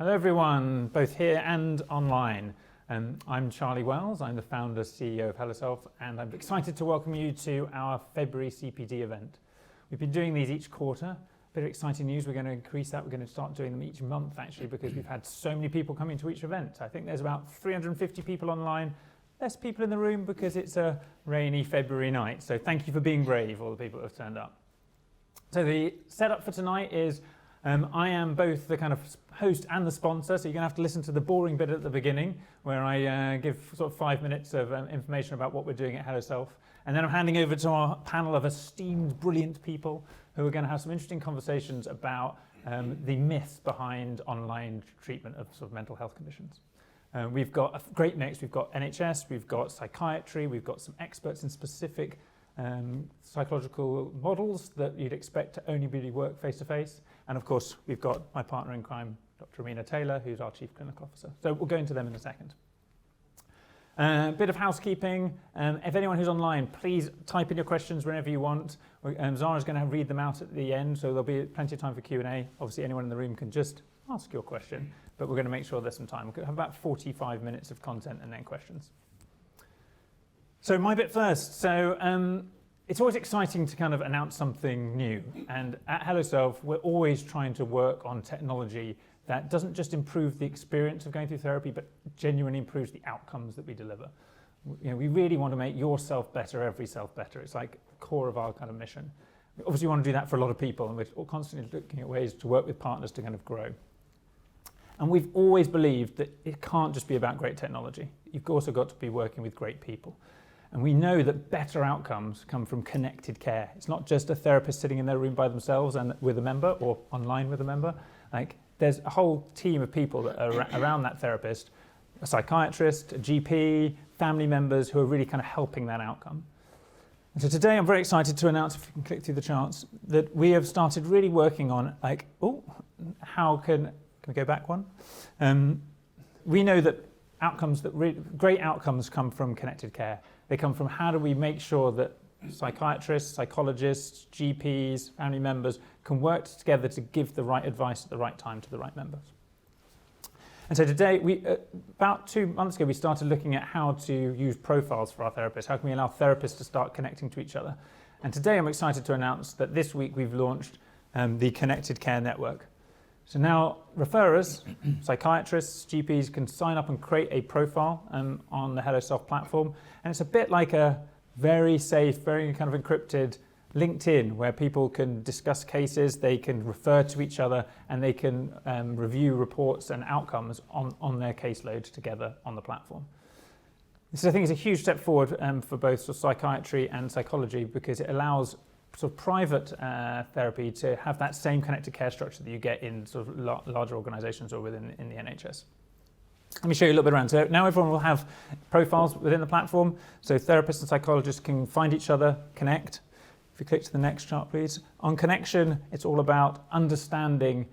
Hello everyone, both here and online. I'm Charlie Wells, I'm the founder CEO of HelloSelf, and I'm excited to welcome you to our February CPD event. We've been doing these each quarter. A bit of exciting news, we're going to increase that, we're going to start doing them each month actually, because we've had so many people coming to each event. I think there's about 350 people online, less people in the room because it's a rainy February night, so thank you for being brave, all the people that have turned up. So the setup for tonight is I am both the kind of host and the sponsor, so you're going to have to listen to the boring bit at the beginning where I give sort of 5 minutes of information about what we're doing at HelloSelf. And then I'm handing over to our panel of esteemed, brilliant people who are going to have some interesting conversations about the myths behind online treatment of sort of mental health conditions. We've got a great mix. We've got NHS, we've got psychiatry, we've got some experts in specific psychological models that you'd expect to only really work face-to-face. And of course, we've got my partner in crime, Dr. Amina Taylor, who's our Chief Clinical Officer. So we'll go into them in a second. A bit of housekeeping. If anyone who's online, please type in your questions whenever you want. Zara's going to read them out at the end, so there'll be plenty of time for Q&A. Obviously, anyone in the room can just ask your question, but we're going to make sure there's some time. We'll have about 45 minutes of content and then questions. So my bit first. So it's always exciting to kind of announce something new. And at HelloSelf, we're always trying to work on technology that doesn't just improve the experience of going through therapy, but genuinely improves the outcomes that we deliver. You know, we really want to make yourself better, every self better. It's like the core of our kind of mission. We obviously want to do that for a lot of people, and we're constantly looking at ways to work with partners to kind of grow. And we've always believed that it can't just be about great technology. You've also got to be working with great people. And we know that better outcomes come from connected care. It's not just a therapist sitting in their room by themselves and with a member or online with a member. Like, there's a whole team of people that are around that therapist, a psychiatrist, a GP, family members who are really kind of helping that outcome. And so today I'm very excited to announce, if you can click through the charts, that we have started really working on like, how can we go back one? We know that great outcomes come from connected care. They come from how do we make sure that psychiatrists, psychologists, GPs, family members can work together to give the right advice at the right time to the right members. And so today, about 2 months ago, we started looking at how to use profiles for our therapists. How can we allow therapists to start connecting to each other? And today I'm excited to announce that this week we've launched the Connected Care Network. So now referrers, psychiatrists, GPs can sign up and create a profile on the HelloSelf platform. And it's a bit like a very safe, very kind of encrypted LinkedIn where people can discuss cases, they can refer to each other, and they can review reports and outcomes on their caseload together on the platform. This, I think, is a huge step forward for both sort of psychiatry and psychology because it allows sort of private therapy to have that same connected care structure that you get in sort of larger organizations or within the NHS. Let me show you a little bit around. So now everyone will have profiles within the platform. So therapists and psychologists can find each other, connect. If you click to the next chart, please. On connection, it's all about understanding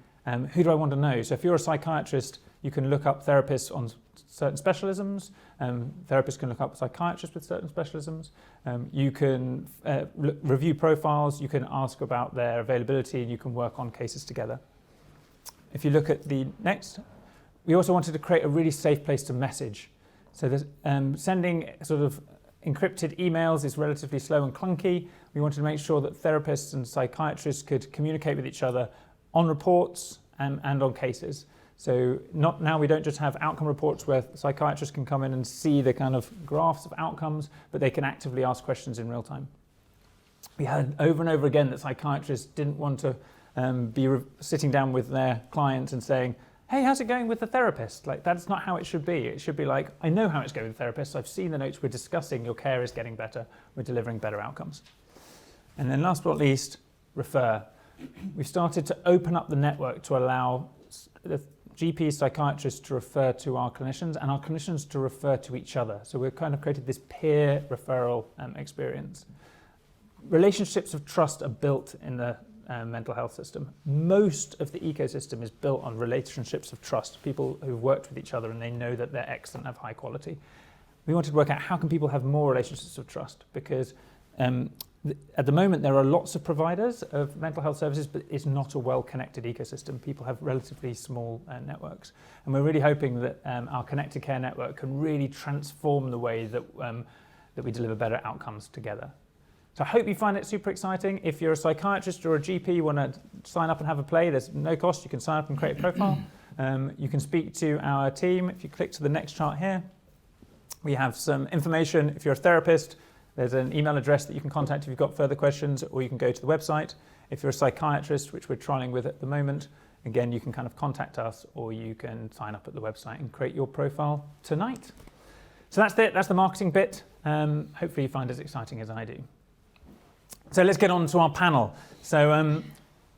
who do I want to know. So if you're a psychiatrist, you can look up therapists on certain specialisms. Therapists can look up psychiatrists with certain specialisms. You can review profiles. You can ask about their availability, and you can work on cases together. If you look at the next, we also wanted to create a really safe place to message. So sending sort of encrypted emails is relatively slow and clunky. We wanted to make sure that therapists and psychiatrists could communicate with each other on reports and on cases. So now we don't just have outcome reports where psychiatrists can come in and see the kind of graphs of outcomes, but they can actively ask questions in real time. We heard over and over again that psychiatrists didn't want to be sitting down with their clients and saying, hey, how's it going with the therapist? Like, that's not how it should be. It should be like, I know how it's going with the therapist. I've seen the notes we're discussing. Your care is getting better. We're delivering better outcomes. And then last but not least, refer. We've started to open up the network to allow the GPs, psychiatrists to refer to our clinicians and our clinicians to refer to each other. So we've kind of created this peer referral experience. Relationships of trust are built in the mental health system. Most of the ecosystem is built on relationships of trust, people who've worked with each other and they know that they're excellent, have high quality. We wanted to work out how can people have more relationships of trust because At the moment, there are lots of providers of mental health services, but it's not a well-connected ecosystem. People have relatively small networks. And we're really hoping that our connected care network can really transform the way that, that we deliver better outcomes together. So I hope you find it super exciting. If you're a psychiatrist or a GP, you want to sign up and have a play, there's no cost. You can sign up and create a profile. You can speak to our team. If you click to the next chart here, we have some information. If you're a therapist, there's an email address that you can contact if you've got further questions, or you can go to the website. If you're a psychiatrist, which we're trialing with at the moment, again, you can kind of contact us, or you can sign up at the website and create your profile tonight. So that's it. That's the marketing bit. Hopefully you find it as exciting as I do. So let's get on to our panel. So it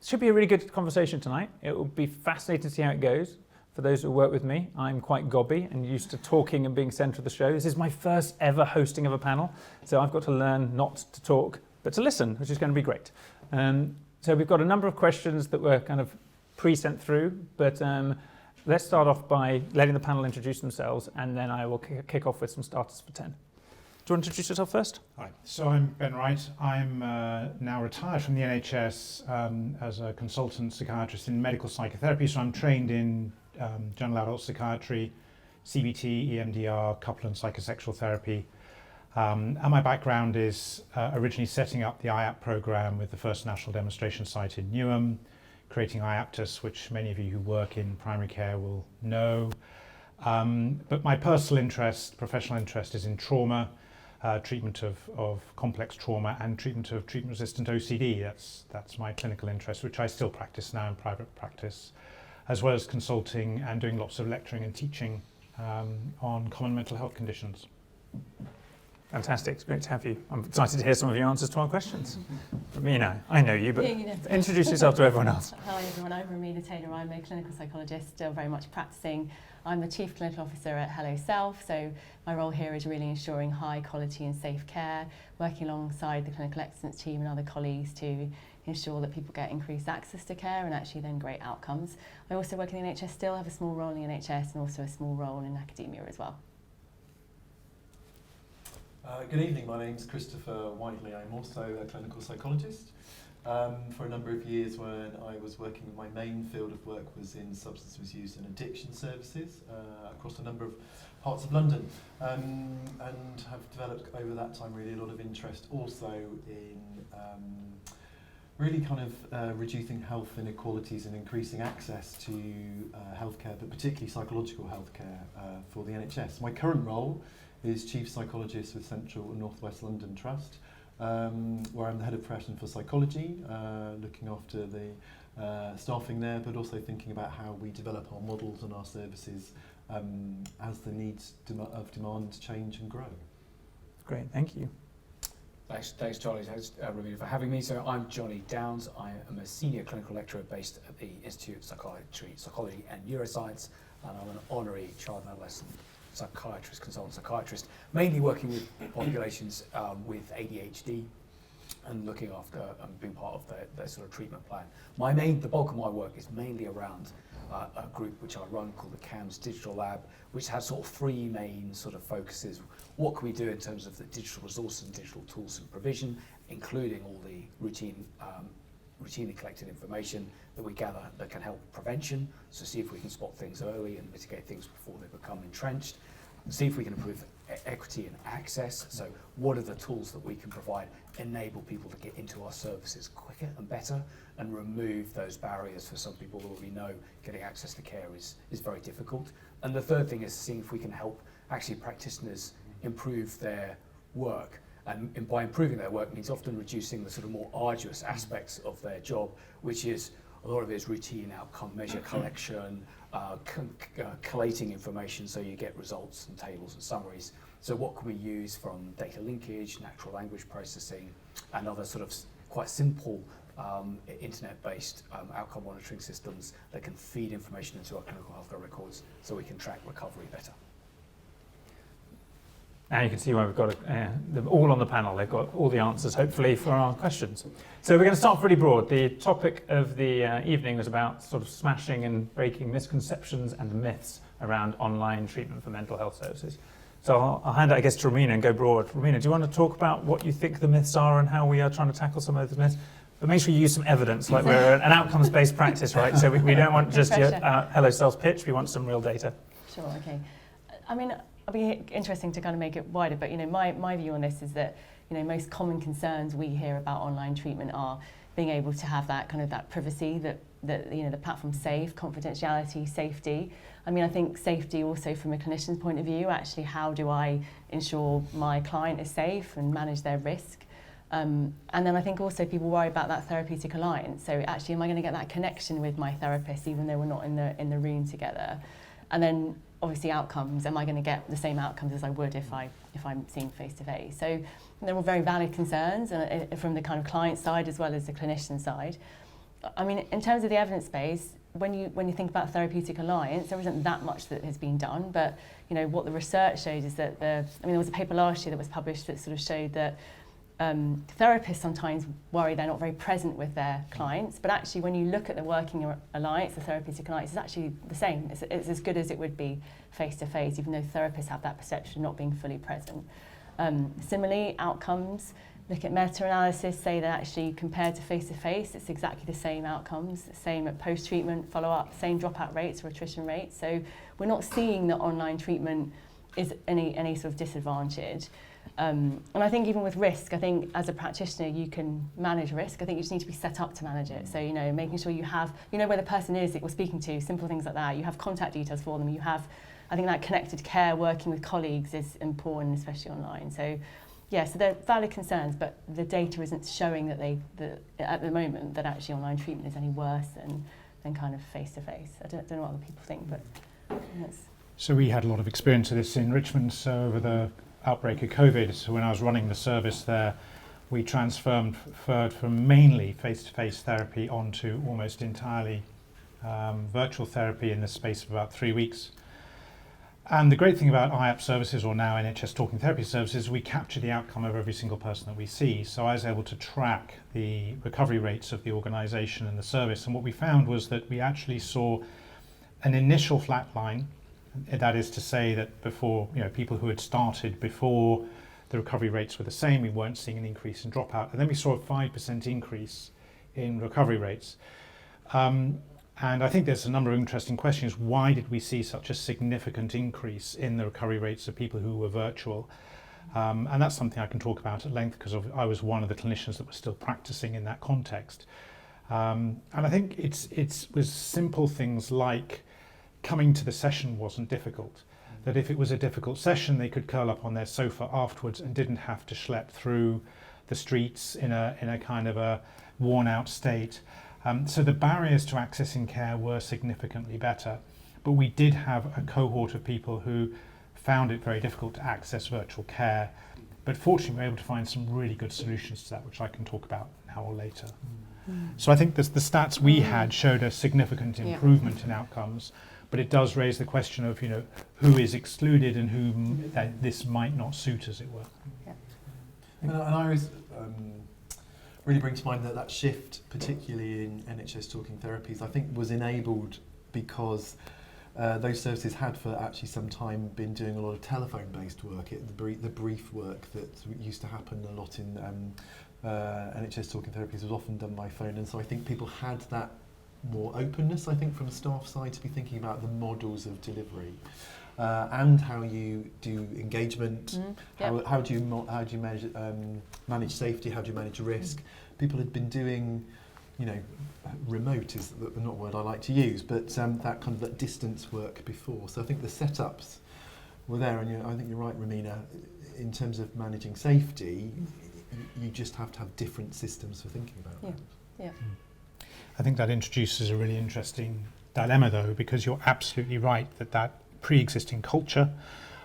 should be a really good conversation tonight. It will be fascinating to see how it goes. For those who work with me, I'm quite gobby and used to talking and being centre of the show. This is my first ever hosting of a panel, so I've got to learn not to talk, but to listen, which is going to be great. So we've got a number of questions that were kind of pre-sent through, but let's start off by letting the panel introduce themselves, and then I will kick off with some starters for 10. Do you want to introduce yourself first? Hi, so I'm Ben Wright. I'm now retired from the NHS as a consultant psychiatrist in medical psychotherapy, so I'm trained in general adult psychiatry, CBT, EMDR, couple and psychosexual therapy. And my background is originally setting up the IAPT program with the first national demonstration site in Newham, creating IAPTUS, which many of you who work in primary care will know. But my personal interest, professional interest, is in trauma, treatment of complex trauma and treatment of treatment-resistant OCD. That's my clinical interest, which I still practice now in private practice, as well as consulting and doing lots of lecturing and teaching on common mental health conditions. Fantastic, it's great to have you. I'm excited to hear some of your answers to our questions. Ramina, I know you, but yeah, you know. Introduce yourself to everyone else. Hi everyone, I'm Ramina Taylor. I'm a clinical psychologist, still very much practicing. I'm the Chief Clinical Officer at HelloSelf, so my role here is really ensuring high quality and safe care, working alongside the clinical excellence team and other colleagues to ensure that people get increased access to care and actually then great outcomes. I also work in the NHS still, have a small role in the NHS and also a small role in academia as well. Good evening, my name's Christopher Whiteley. I'm also a clinical psychologist. For a number of years when I was working, my main field of work was in substance misuse and addiction services across a number of parts of London, and have developed over that time really a lot of interest also in really kind of reducing health inequalities and increasing access to healthcare, but particularly psychological healthcare for the NHS. My current role is Chief Psychologist with Central and North West London Trust, where I'm the Head of Profession for Psychology, looking after the staffing there, but also thinking about how we develop our models and our services as the needs of demand change and grow. Great, thank you. Thanks Charlie, thanks Ramina for having me. So I'm Johnny Downs. I am a senior clinical lecturer based at the Institute of Psychology and Neuroscience, and I'm an honorary child and adolescent psychiatrist, consultant psychiatrist, mainly working with populations with ADHD and looking after and being part of their sort of treatment plan. The bulk of my work is mainly around a group which I run called the CAMS Digital Lab, which has sort of three main sort of focuses. What can we do in terms of the digital resources and digital tools and provision, including all the routinely collected information that we gather that can help prevention, so see if we can spot things early and mitigate things before they become entrenched, see if we can improve equity and access, so what are the tools that we can provide, enable people to get into our services quicker and better, and remove those barriers for some people who we know getting access to care is very difficult. And the third thing is seeing if we can help actually practitioners improve their work. And by improving their work means often reducing the sort of more arduous aspects of their job, which is a lot of it is routine outcome measure collection, collating information so you get results and tables and summaries. So what can we use from data linkage, natural language processing, and other sort of quite simple internet-based outcome monitoring systems that can feed information into our clinical healthcare records so we can track recovery better. And you can see why we've got them all on the panel. They've got all the answers, hopefully, for our questions. So we're going to start pretty broad. The topic of the evening was about sort of smashing and breaking misconceptions and myths around online treatment for mental health services. So I'll hand it, I guess, to Romina and go broad. Romina, do you want to talk about what you think the myths are and how we are trying to tackle some of those myths? But make sure you use some evidence, like we're an outcomes-based practice, right? So we don't want just your HelloSelf pitch, we want some real data. Sure, okay. I mean, it'll be interesting to kind of make it wider, but my view on this is that most common concerns we hear about online treatment are being able to have that kind of that privacy, that the platform's safe, confidentiality, safety. I mean, I think safety also from a clinician's point of view, actually, how do I ensure my client is safe and manage their risk? And then I think also people worry about that therapeutic alliance. So actually, am I going to get that connection with my therapist even though we're not in the room together? And then obviously outcomes, am I going to get the same outcomes as I would if I'm seeing face to face? So they're all very valid concerns from the kind of client side as well as the clinician side. I mean, in terms of the evidence base, when you think about therapeutic alliance, there isn't that much that has been done, but what the research shows is that there was a paper last year that was published that sort of showed that therapists sometimes worry they're not very present with their clients, but actually when you look at the working alliance, the therapeutic alliance, it's actually the same. It's as good as it would be face-to-face, even though therapists have that perception of not being fully present. Similarly, outcomes, look at meta-analysis, say that actually compared to face-to-face, it's exactly the same outcomes, same at post-treatment, follow-up, same dropout rates or attrition rates. So we're not seeing that online treatment is any sort of disadvantage. And I think even with risk, I think as a practitioner you can manage risk. I think you just need to be set up to manage it. So making sure you have, where the person is that you're speaking to, simple things like that. You have contact details for them. You have, I think that connected care, working with colleagues is important, especially online. So yeah, so they're valid concerns, but the data isn't showing that at the moment that actually online treatment is any worse than kind of face to face. I don't know what other people think, but that's. So we had a lot of experience of this in Richmond. So over the outbreak of COVID, so when I was running the service there, we transferred from mainly face-to-face therapy onto almost entirely virtual therapy in the space of about 3 weeks. And the great thing about IAP services, or now NHS Talking Therapy services, we capture the outcome of every single person that we see. So I was able to track the recovery rates of the organisation and the service. And what we found was that we actually saw an initial flat line. That is to say that before, people who had started before the recovery rates were the same, we weren't seeing an increase in dropout. And then we saw a 5% increase in recovery rates. And I think there's a number of interesting questions. Why did we see such a significant increase in the recovery rates of people who were virtual? And that's something I can talk about at length because I was one of the clinicians that was still practicing in that context. And I think it was simple things like coming to the session wasn't difficult. That if it was a difficult session, they could curl up on their sofa afterwards and didn't have to schlep through the streets in a kind of a worn out state. So the barriers to accessing care were significantly better, but we did have a cohort of people who found it very difficult to access virtual care, but fortunately we were able to find some really good solutions to that, which I can talk about now or later. So I think the stats we had showed a significant improvement in outcomes, but it does raise the question of who is excluded and whom this might not suit, as it were. And I always really bring to mind that shift, particularly in NHS Talking Therapies, I think was enabled because those services had for actually some time been doing a lot of telephone-based work, the brief work that used to happen a lot in NHS Talking Therapies was often done by phone, and so I think people had that more openness, I think, from the staff side to be thinking about the models of delivery and how you do engagement, how do you manage safety, how do you manage risk. People had been doing, remote is not a word I like to use, but that kind of that distance work before. So I think the setups were there, and I think you're right, Romina, in terms of managing safety, you just have to have different systems for thinking about that. Yeah. I think that introduces a really interesting dilemma, though, because you're absolutely right that pre-existing culture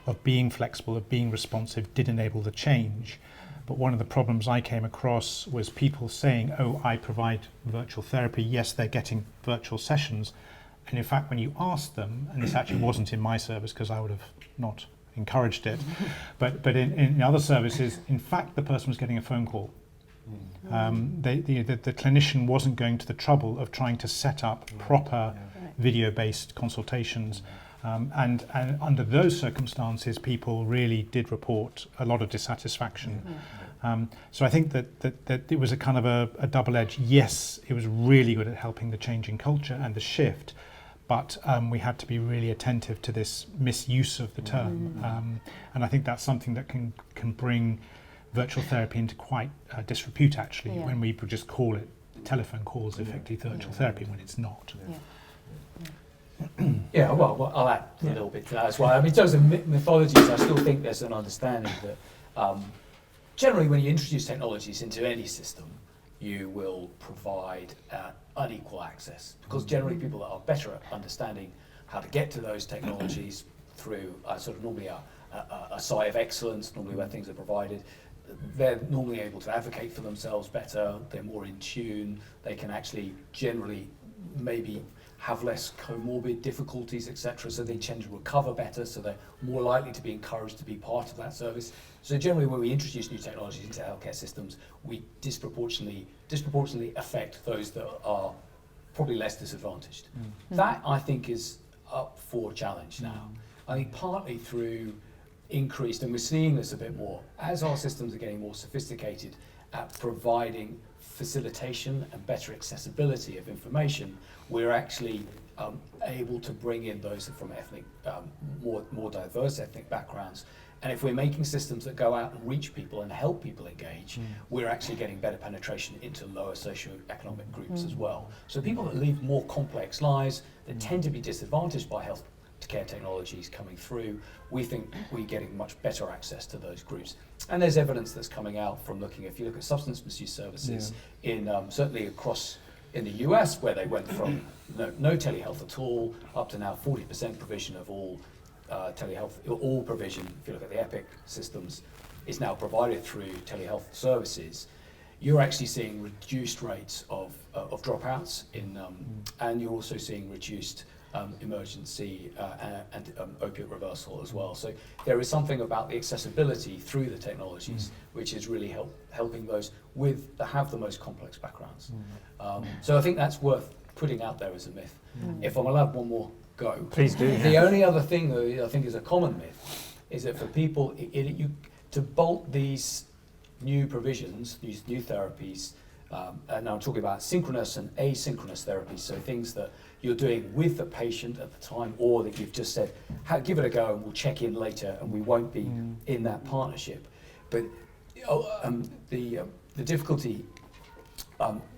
of being flexible, of being responsive, did enable the change. But one of the problems I came across was people saying, oh, I provide virtual therapy. Yes, they're getting virtual sessions. And in fact, when you ask them, and this actually wasn't in my service because I would have not encouraged it, but in other services, in fact, the person was getting a phone call. The clinician wasn't going to the trouble of trying to set up proper video-based consultations. And under those circumstances, people really did report a lot of dissatisfaction. So I think that it was a kind of a double-edged. Yes, it was really good at helping the change in culture and the shift, but we had to be really attentive to this misuse of the term. And I think that's something that can bring virtual therapy into quite disrepute, actually, when we just call it telephone calls effectively virtual therapy when it's not. Yeah, well, I'll add a little bit to that as well. I mean, in terms of mythologies, I still think there's an understanding that generally when you introduce technologies into any system, you will provide unequal access, because generally people that are better at understanding how to get to those technologies through sort of normally a site of excellence, normally where things are provided, they're normally able to advocate for themselves better, they're more in tune, they can actually generally maybe have less comorbid difficulties, etc. So they tend to recover better, so they're more likely to be encouraged to be part of that service. So generally when we introduce new technologies into healthcare systems, we disproportionately affect those that are probably less disadvantaged. That, I think, is up for challenge now. I think partly through increased, and we're seeing this a bit more, as our systems are getting more sophisticated at providing facilitation and better accessibility of information, we're actually able to bring in those from ethnic, more diverse ethnic backgrounds. And if we're making systems that go out and reach people and help people engage, we're actually getting better penetration into lower socioeconomic groups as well. So people that lead more complex lives, that tend to be disadvantaged by healthcare technologies coming through, we think we're getting much better access to those groups. And there's evidence that's coming out from if you look at substance misuse services in certainly across in the US, where they went from no telehealth at all up to now 40% provision of all telehealth, all provision, if you look at the Epic systems, is now provided through telehealth services. You're actually seeing reduced rates of dropouts and you're also seeing reduced emergency and opiate reversal as well. So there is something about the accessibility through the technologies which is really helping those have the most complex backgrounds. So I think that's worth putting out there as a myth. If I'm allowed one more go. Please do. The only other thing that I think is a common myth is that for people to bolt these new provisions, these new therapies, and now I'm talking about synchronous and asynchronous therapies, so things that you're doing with the patient at the time, or that you've just said, give it a go and we'll check in later and we won't be in that partnership. But the difficulty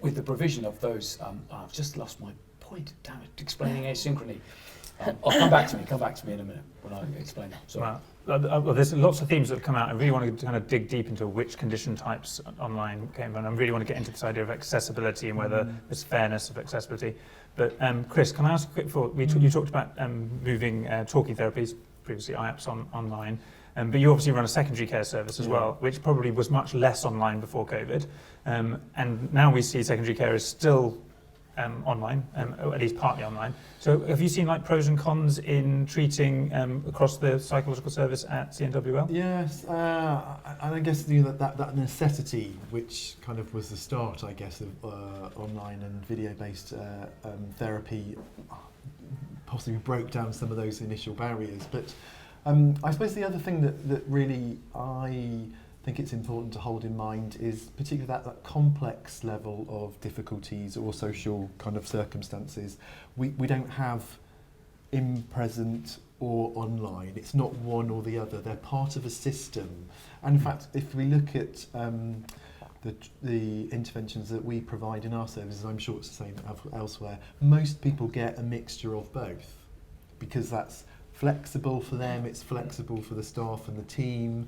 with the provision of those, I've just lost my point, damn it, explaining asynchrony. I'll come back to me in a minute when I explain that. Sorry. Well, there's lots of themes that have come out. I really want to kind of dig deep into which condition types online came from. I really want to get into this idea of accessibility and whether there's fairness of accessibility. But Chris, can I ask a quick thought? You talked about moving talking therapies, previously IAPS online, but you obviously run a secondary care service as well, which probably was much less online before COVID. And now we see secondary care is still online, or at least partly online. So have you seen like pros and cons in treating across the psychological service at CNWL? Yes, and I guess that necessity, which kind of was the start, I guess, of online and video-based therapy, possibly broke down some of those initial barriers. But I suppose the other thing that really I think it's important to hold in mind is particularly that complex level of difficulties or social kind of circumstances. We don't have in present or online. It's not one or the other. They're part of a system. And in fact, if we look at the interventions that we provide in our services, I'm sure it's the same elsewhere, most people get a mixture of both because that's flexible for them, it's flexible for the staff and the team.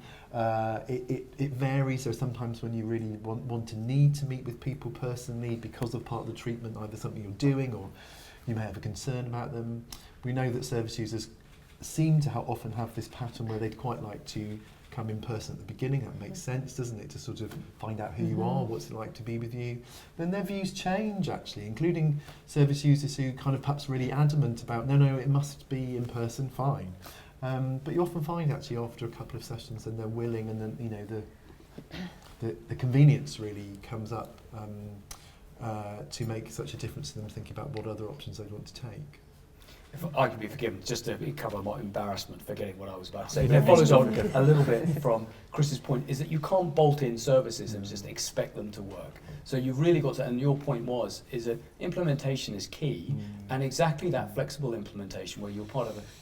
It varies, so sometimes when you really want to need to meet with people personally because of part of the treatment, either something you're doing or you may have a concern about them. We know that service users seem to often have this pattern where they'd quite like to come in person at the beginning. That makes sense, doesn't it, to sort of find out who you are, what's it like to be with you. Then their views change, actually, including service users who kind of perhaps really adamant about, no, it must be in person, fine. But you often find actually after a couple of sessions and they're willing, and then the convenience really comes up to make such a difference to them thinking about what other options they want to take. if I could be forgiven, just to cover my embarrassment for getting what I was about to say. That follows on a little bit from Chris's point, is that you can't bolt in services and just expect them to work. So you've really got to, and your point is that implementation is key, and exactly that flexible implementation where you're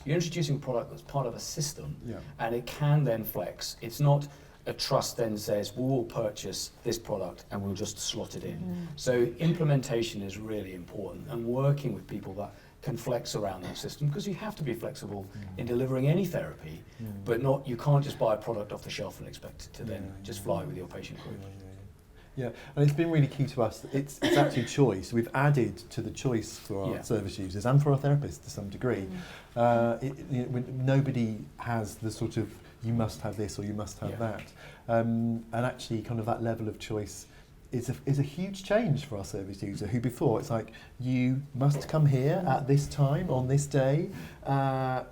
introducing a product that's part of a system, and it can then flex. It's not a trust then says, we'll purchase this product and we'll just slot it in. So implementation is really important, and working with people that can flex around that system, because you have to be flexible in delivering any therapy, but you can't just buy a product off the shelf and expect it to then just fly with your patient group. Yeah, and it's been really key to us. It's actually choice. We've added to the choice for our service users and for our therapists to some degree. Nobody has the sort of, you must have this or you must have that. And actually kind of that level of choice is a huge change for our service user, who before it's like, you must come here at this time on this day,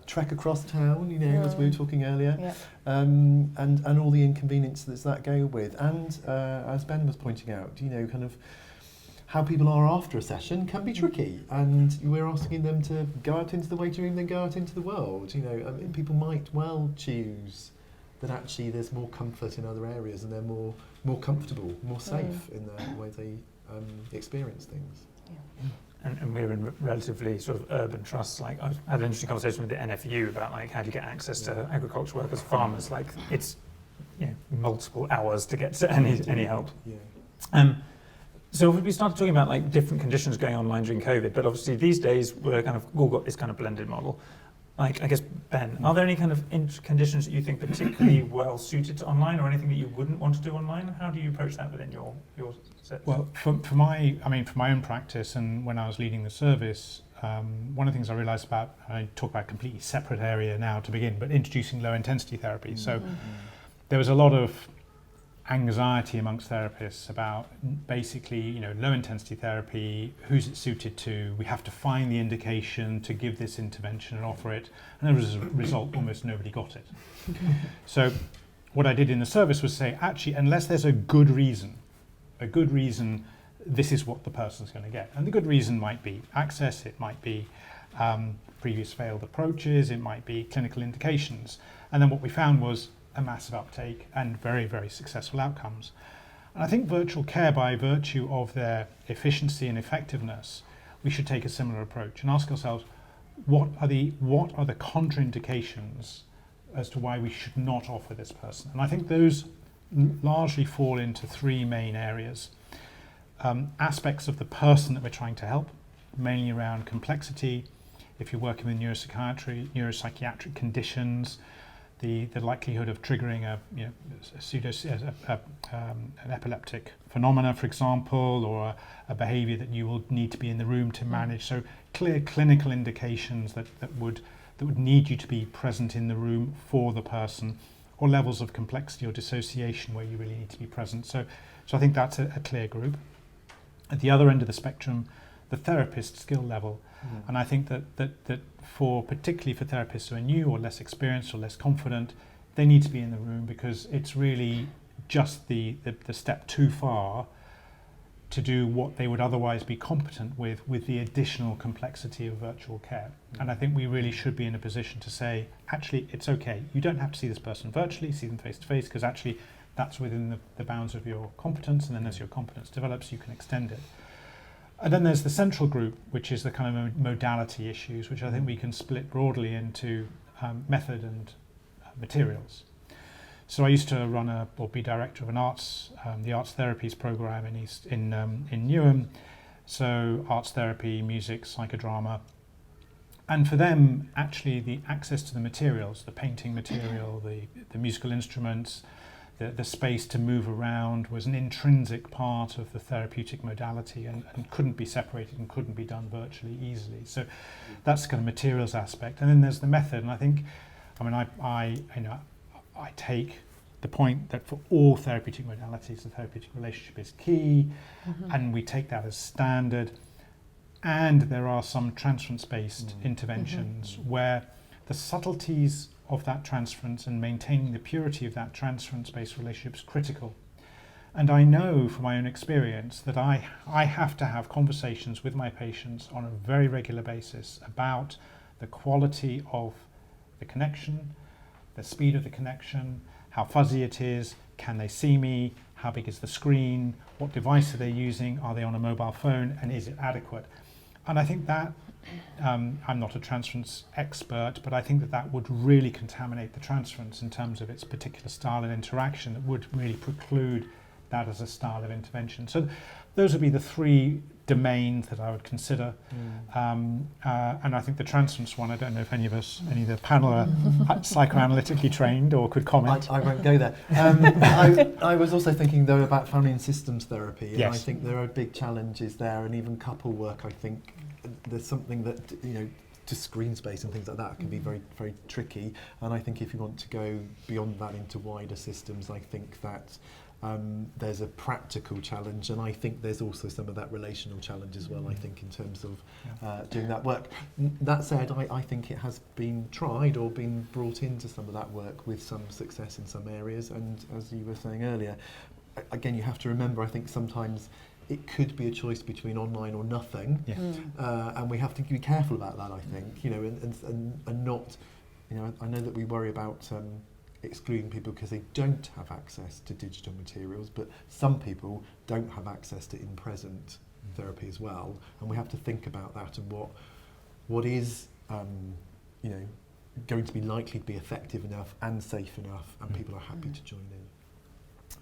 trek across town, as we were talking earlier, and all the inconvenience that go with. And as Ben was pointing out, kind of how people are after a session can be tricky, and we're asking them to go out into the waiting room, then go out into the world. People might well choose that actually there's more comfort in other areas, and they're more comfortable, more safe in the way they experience things. And we're in relatively sort of urban trusts. Like, I had an interesting conversation with the NFU about how do you get access to agriculture workers, farmers. Like, it's multiple hours to get to any help. So we started talking about different conditions going online during COVID, but obviously these days we're all got this kind of blended model. I guess, Ben, are there any kind of conditions that you think particularly well suited to online, or anything that you wouldn't want to do online? How do you approach that within your set? Well, for my own practice, and when I was leading the service, one of the things I realised I talk about a completely separate area now to begin, but introducing low intensity therapy. So there was a lot of anxiety amongst therapists about basically, low intensity therapy, who's it suited to? We have to find the indication to give this intervention and offer it. And as a result, almost nobody got it. So what I did in the service was say, actually, unless there's a good reason, this is what the person's going to get. And the good reason might be access, it might be previous failed approaches, it might be clinical indications. And then what we found was a massive uptake and very, very successful outcomes. And I think virtual care, by virtue of their efficiency and effectiveness, we should take a similar approach and ask ourselves, what are the contraindications as to why we should not offer this person? And I think those largely fall into three main areas. Aspects of the person that we're trying to help, mainly around complexity. If you're working with neuropsychiatric conditions, the likelihood of triggering an epileptic phenomena, for example, or a behaviour that you will need to be in the room to manage. So clear clinical indications that would need you to be present in the room for the person, or levels of complexity or dissociation where you really need to be present. So I think that's a clear group. At the other end of the spectrum, the therapist skill level. And I think that particularly for therapists who are new or less experienced or less confident, they need to be in the room, because it's really just the step too far to do what they would otherwise be competent with the additional complexity of virtual care. And I think we really should be in a position to say, actually, it's okay. You don't have to see this person virtually, see them face to face, because actually that's within the bounds of your competence, and then as your competence develops, you can extend it. And then there's the central group, which is the kind of modality issues, which I think we can split broadly into method and materials. So I used to run or be director of the arts therapies program in Newham. So arts therapy, music, psychodrama. And for them, actually, the access to the materials, the painting material, the musical instruments, the space to move around was an intrinsic part of the therapeutic modality, and couldn't be separated and couldn't be done virtually easily. So that's the kind of materials aspect. And then there's the method. And I think, I take the point that for all therapeutic modalities, the therapeutic relationship is key, and we take that as standard. And there are some transference-based interventions where the subtleties of that transference and maintaining the purity of that transference-based relationship is critical. And I know from my own experience that I have to have conversations with my patients on a very regular basis about the quality of the connection, the speed of the connection, how fuzzy it is, can they see me, how big is the screen, what device are they using, are they on a mobile phone, and is it adequate? And I think that, I'm not a transference expert, but I think that that would really contaminate the transference in terms of its particular style of interaction. That would really preclude that as a style of intervention. So those would be the three domains that I would consider. And I think the transference one, I don't know if any of the panel are psychoanalytically trained or could comment. I won't go there. I was also thinking though about family and systems therapy, and Yes. I think there are big challenges there, and even couple work. I think there's something that, you know, to screen space and things like that can be very, very tricky. And I think if you want to go beyond that into wider systems, I think that there's a practical challenge, and I think there's also some of that relational challenge as well, I think, in terms of doing that work. That said, I think it has been tried or been brought into some of that work with some success in some areas, and as you were saying earlier, again, you have to remember, I think sometimes it could be a choice between online or nothing, and we have to be careful about that, I think, you know, and not, you know, I know that we worry about excluding people because they don't have access to digital materials, but some people don't have access to in-present therapy as well, and we have to think about that and what is you know, going to be likely to be effective enough and safe enough, and people are happy to join in.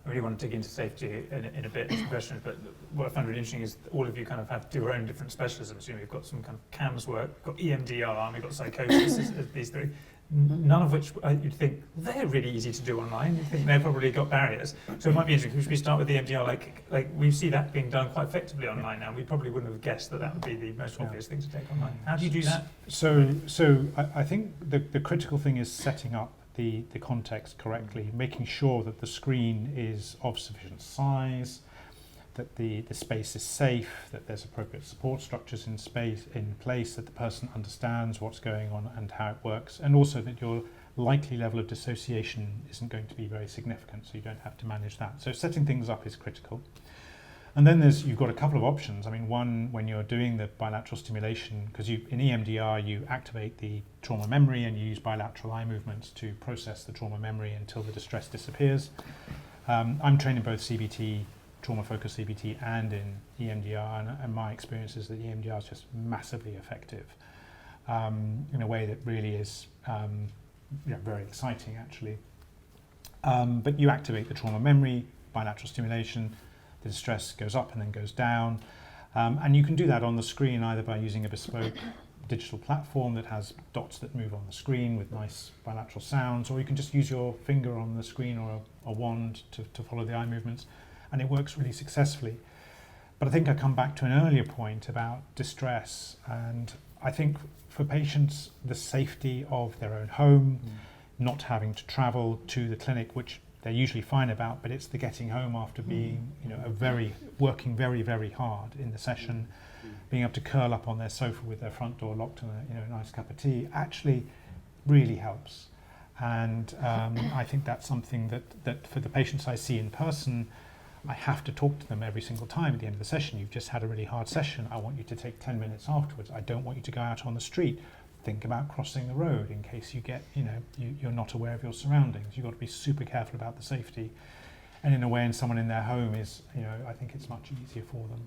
I really want to dig into safety in a bit, as questions, but what I found really interesting is all of you kind of have your own different specialisms. You know, we've got some kind of CAMS work, we've got EMDR, and we've got psychosis, as these three. None of which you'd think they're really easy to do online. You think they've probably got barriers. So it might be interesting. Should we start with the EMDR? Like we see that being done quite effectively online now. We probably wouldn't have guessed that that would be the most obvious thing to take online. How do you do that? So I think the critical thing is setting up the context correctly, making sure that the screen is of sufficient size, that the space is safe, that there's appropriate support structures in place, that the person understands what's going on and how it works, and also that your likely level of dissociation isn't going to be very significant, so you don't have to manage that. So setting things up is critical. And then you've got a couple of options. I mean, one, when you're doing the bilateral stimulation, because in EMDR you activate the trauma memory and you use bilateral eye movements to process the trauma memory until the distress disappears. I'm trained in both CBT, trauma-focused CBT, and in EMDR, and my experience is that EMDR is just massively effective in a way that really is very exciting, actually. But you activate the trauma memory, bilateral stimulation, the distress goes up and then goes down, and you can do that on the screen either by using a bespoke digital platform that has dots that move on the screen with nice bilateral sounds, or you can just use your finger on the screen or a wand to follow the eye movements, and it works really successfully. But I think I come back to an earlier point about distress, and I think for patients the safety of their own home, not having to travel to the clinic, which they're usually fine about, but it's the getting home after being, working very, very hard in the session, being able to curl up on their sofa with their front door locked and a nice cup of tea actually really helps. And I think that's something that for the patients I see in person, I have to talk to them every single time at the end of the session. You've just had a really hard session. I want you to take 10 minutes afterwards. I don't want you to go out on the street. Think about crossing the road in case you get, you're not aware of your surroundings. You've got to be super careful about the safety. And in a way, someone in their home is, I think it's much easier for them.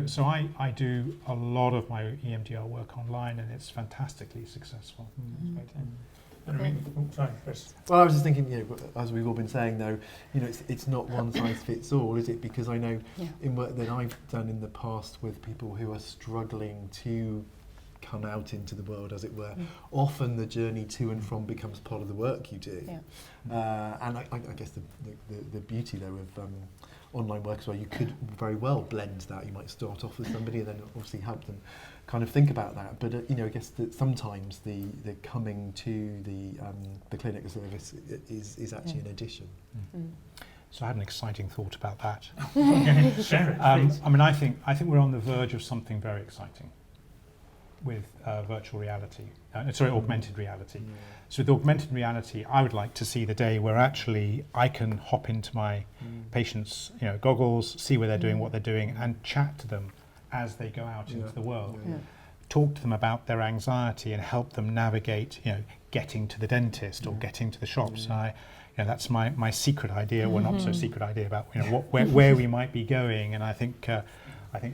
So I do a lot of my EMDR work online, and it's fantastically successful. Sorry, Chris. Well, I was just thinking, as we've all been saying, though, it's not one size fits all, is it? Because I know in work that I've done in the past with people who are struggling to come out into the world, as it were, often the journey to and from becomes part of the work you do. Yeah. And I guess the beauty there of online work as well, you could very well blend that. You might start off with somebody and then obviously help them kind of think about that. But I guess that sometimes the coming to the clinic service is actually an addition. So I had an exciting thought about that. Share it, I mean, I think we're on the verge of something very exciting with virtual reality, augmented reality. So with augmented reality, I would like to see the day where actually I can hop into my patients' goggles, see where they're doing, what they're doing, and chat to them as they go out into the world. talk to them about their anxiety and help them navigate, getting to the dentist or getting to the shops. That's my secret idea, or not so secret idea about where we might be going. And I think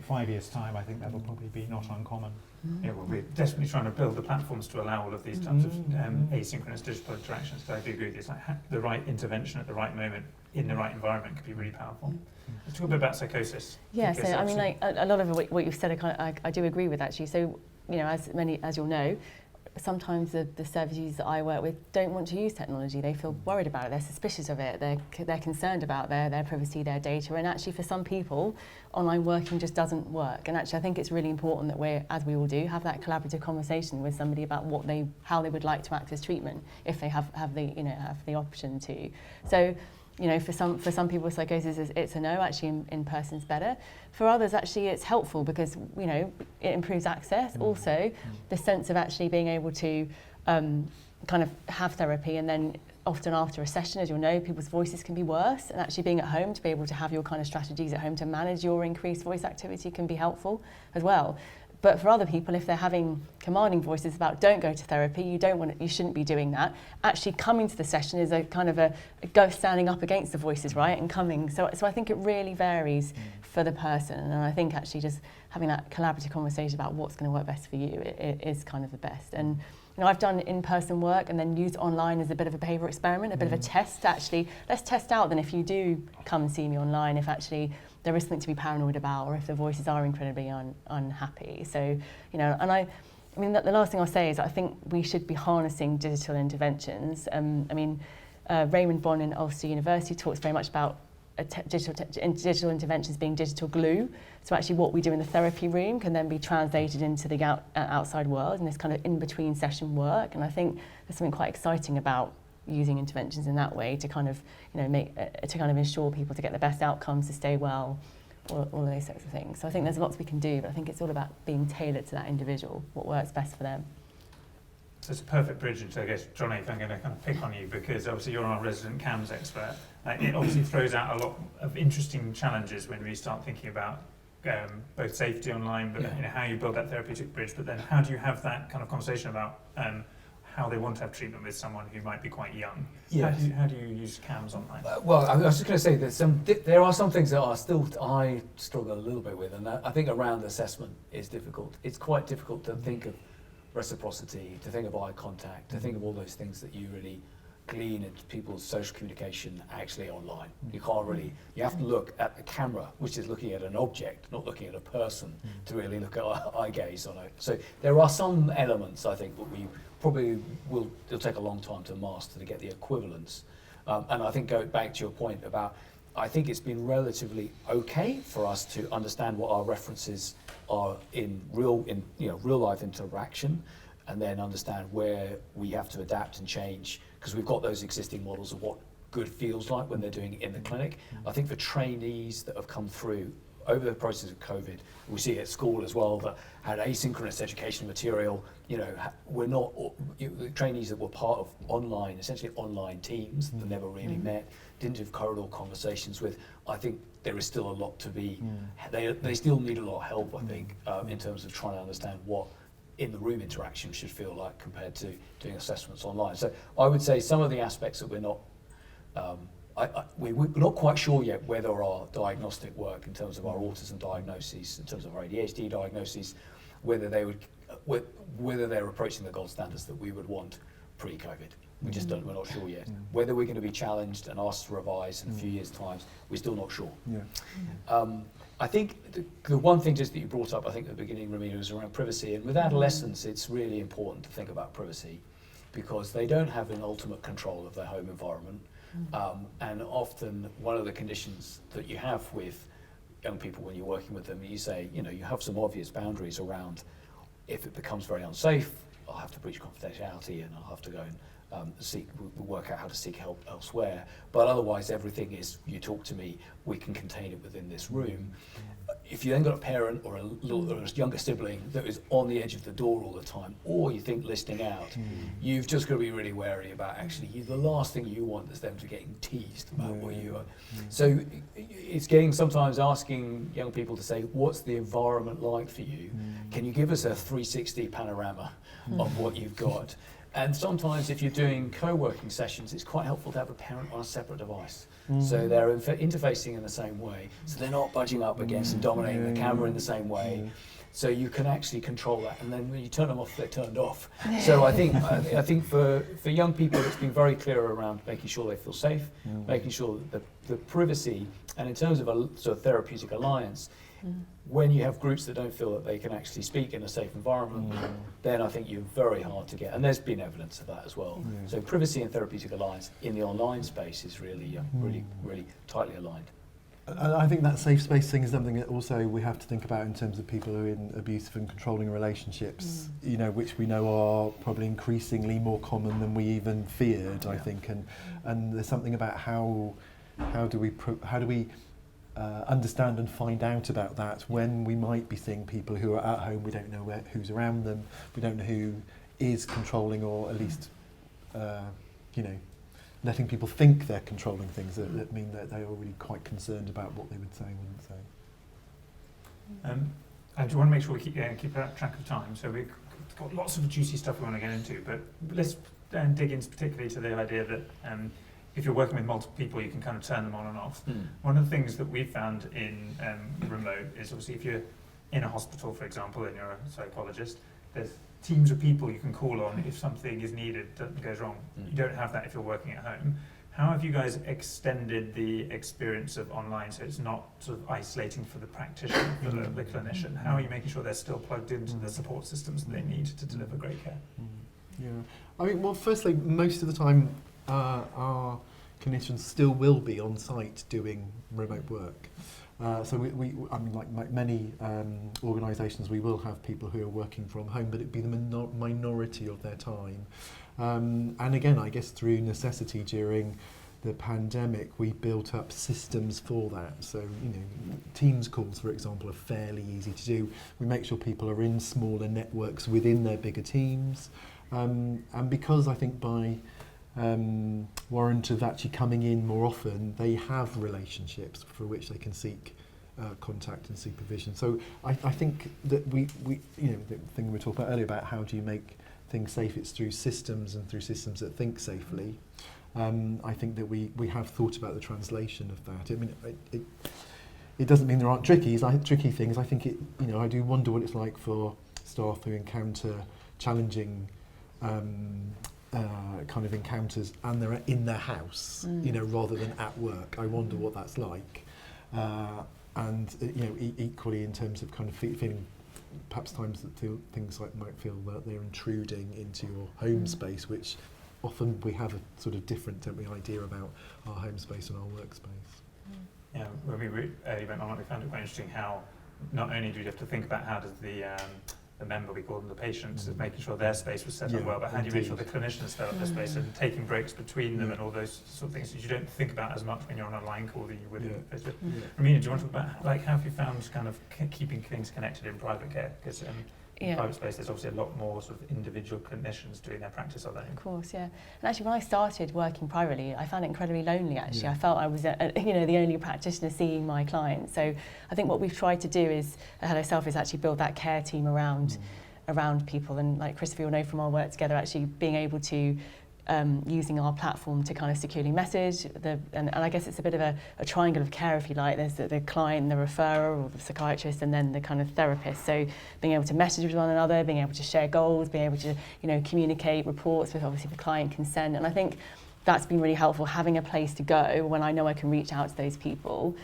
5 years' time, I think that'll probably be not uncommon. Yeah, well, we're desperately trying to build the platforms to allow all of these types of asynchronous digital interactions. So I do agree with you. It's like the right intervention at the right moment in the right environment could be really powerful. Let's talk a bit about psychosis. Yeah, so I mean, like a lot of what you've said, I do agree with actually. So as you'll know, sometimes the services that I work with don't want to use technology. They feel worried about it. They're suspicious of it. They're concerned about their privacy, their data. And actually, for some people, online working just doesn't work. And actually, I think it's really important that we, as we all do, have that collaborative conversation with somebody about how they would like to access treatment if they have the option to. So, for some people, psychosis it's a no. Actually, in person's better. For others, actually, it's helpful because it improves access. Also, the sense of actually being able to kind of have therapy, and then often after a session, as you'll know, people's voices can be worse, and actually being at home to be able to have your kind of strategies at home to manage your increased voice activity can be helpful as well. But for other people, if they're having commanding voices about don't go to therapy, you shouldn't be doing that. Actually, coming to the session is a kind of a ghost standing up against the voices, right? And coming. So I think it really varies for the person. And I think actually just having that collaborative conversation about what's going to work best for you is kind of the best. And I've done in-person work and then used online as a bit of a behavioural experiment, a bit of a test. Actually, let's test out then if you do come and see me online, if actually there is something to be paranoid about, or if the voices are incredibly unhappy. So, and I mean, the last thing I'll say is I think we should be harnessing digital interventions. Raymond Bonn in Ulster University talks very much about digital interventions being digital glue. So actually what we do in the therapy room can then be translated into the outside world, and this kind of in-between session work. And I think there's something quite exciting about using interventions in that way to kind of ensure people to get the best outcomes, to stay well, all of those sorts of things. So I think there's lots we can do, but I think it's all about being tailored to that individual, what works best for them. So it's a perfect bridge into, I guess, Johnny, if I'm going to kind of pick on you, because obviously you're our resident CAMS expert. It obviously throws out a lot of interesting challenges when we start thinking about both safety online, but how you build that therapeutic bridge, but then how do you have that kind of conversation about how they want to have treatment with someone who might be quite young? Yes. How do you use CAMS online? Well, I was just going to say that there are some things that I struggle a little bit with, and I think around assessment is difficult. It's quite difficult to think of reciprocity, to think of eye contact, to think of all those things that you really glean into people's social communication actually online. You can't really, you have to look at the camera, which is looking at an object, not looking at a person, to really look at eye gaze on it. So there are some elements, I think, that we probably it'll take a long time to master to get the equivalence. And I think, go back to your point about, I think it's been relatively okay for us to understand what our references are in real life interaction, and then understand where we have to adapt and change, because we've got those existing models of what good feels like when they're doing it in the clinic. I think for trainees that have come through over the process of COVID, we see at school as well, that had asynchronous education material, we're not, the trainees that were part of essentially online teams that never really met, didn't have corridor conversations with. I think there is still a lot to be, they still need a lot of help, I think, in terms of trying to understand what in the room interaction should feel like compared to doing assessments online. So I would say some of the aspects that we're not, we're not quite sure yet whether our diagnostic work in terms of our autism diagnoses, in terms of our ADHD diagnoses, whether they're approaching the gold standards that we would want pre-COVID. We just we're not sure yet. Whether we're going to be challenged and asked to revise in a few years' time, we're still not sure. I think the one thing just that you brought up, I think at the beginning, Ramina, was around privacy. And with adolescents, it's really important to think about privacy, because they don't have an ultimate control of their home environment. And often one of the conditions that you have with young people when you're working with them, you say, you have some obvious boundaries around, if it becomes very unsafe, I'll have to breach confidentiality and I'll have to go and work out how to seek help elsewhere. But otherwise, everything is, you talk to me, we can contain it within this room. if you then got a parent or or a younger sibling that is on the edge of the door all the time, or you think listening out, you've just got to be really wary about actually the last thing you want is them to getting teased about what you are. So it's sometimes asking young people to say, what's the environment like for you? Can you give us a 360 panorama of what you've got? And sometimes if you're doing co-working sessions, it's quite helpful to have a parent on a separate device. So they're interfacing in the same way. So they're not budging up against and dominating the camera in the same way. So you can actually control that. And then when you turn them off, they're turned off. So I think for young people, it's been very clear around making sure they feel safe, making sure that the privacy, and in terms of a sort of therapeutic alliance, when you have groups that don't feel that they can actually speak in a safe environment, then I think you're very hard to get, and there's been evidence of that as well. So privacy and therapeutic alliance in the online space is really, really tightly aligned. I think that safe space thing is something that also we have to think about in terms of people who are in abusive and controlling relationships, you know, which we know are probably increasingly more common than we even feared, I think, and there's something about how do we understand and find out about that when we might be seeing people who are at home, we don't know who's around them, we don't know who is controlling, or at least, you know, letting people think they're controlling things that mean that they're already quite concerned about what they would say and wouldn't say. I just want to make sure we keep track of time, so we've got lots of juicy stuff we want to get into, but let's dig into particularly to the idea that if you're working with multiple people, you can kind of turn them on and off. One of the things that we've found in remote is obviously if you're in a hospital, for example, and you're a psychologist, there's teams of people you can call on if something is needed that goes wrong. You don't have that if you're working at home. How have you guys extended the experience of online so it's not sort of isolating for the practitioner, for the clinician? How are you making sure they're still plugged into the support systems that they need to deliver great care? Yeah, I mean, well, firstly, most of the time our clinicians still will be on site doing remote work. So I mean, like many organisations, we will have people who are working from home, but it'd be the minority of their time. And again, I guess through necessity during the pandemic, we built up systems for that. So, you know, Teams calls, for example, are fairly easy to do. We make sure people are in smaller networks within their bigger teams. And because I think by warrant of actually coming in more often, they have relationships for which they can seek contact and supervision. So I think that we you know, the thing we talked about earlier about how do you make things safe, it's through systems and through systems that think safely. I think that we have thought about the translation of that. I mean, it doesn't mean there aren't tricky things. I think you know, I do wonder what it's like for staff who encounter challenging kind of encounters and they're in their house, you know, rather than at work. I wonder what that's like. And you know, equally in terms of kind of feeling perhaps times that things like might feel that they're intruding into your home space, which often we have a sort of different, don't we, idea about our home space and our workspace. Yeah, when we went on, we found it quite interesting how not only do you have to think about how does the member, we call them the patients, is making sure their space was set up well, but how do you make sure the clinicians set up their space and taking breaks between them and all those sort of things that you don't think about as much when you're on a line call that you would in face-to-face. Ramina, do you want to talk about like how have you found kind of keeping things connected in private care? Because in private space there's obviously a lot more sort of individual clinicians doing their practice of their own. Of course, yeah. And actually when I started working privately, I found it incredibly lonely actually. I felt I was you know, the only practitioner seeing my clients. So I think what we've tried to do is at HelloSelf is actually build that care team around people, and like Christopher, you'll know from our work together, actually being able to using our platform to kind of securely message and I guess it's a bit of a triangle of care, if you like. There's the client, the referrer or the psychiatrist, and then the kind of therapist. So being able to message with one another, being able to share goals, being able to, you know, communicate reports with obviously the client consent. And I think that's been really helpful, having a place to go when I know I can reach out to those people.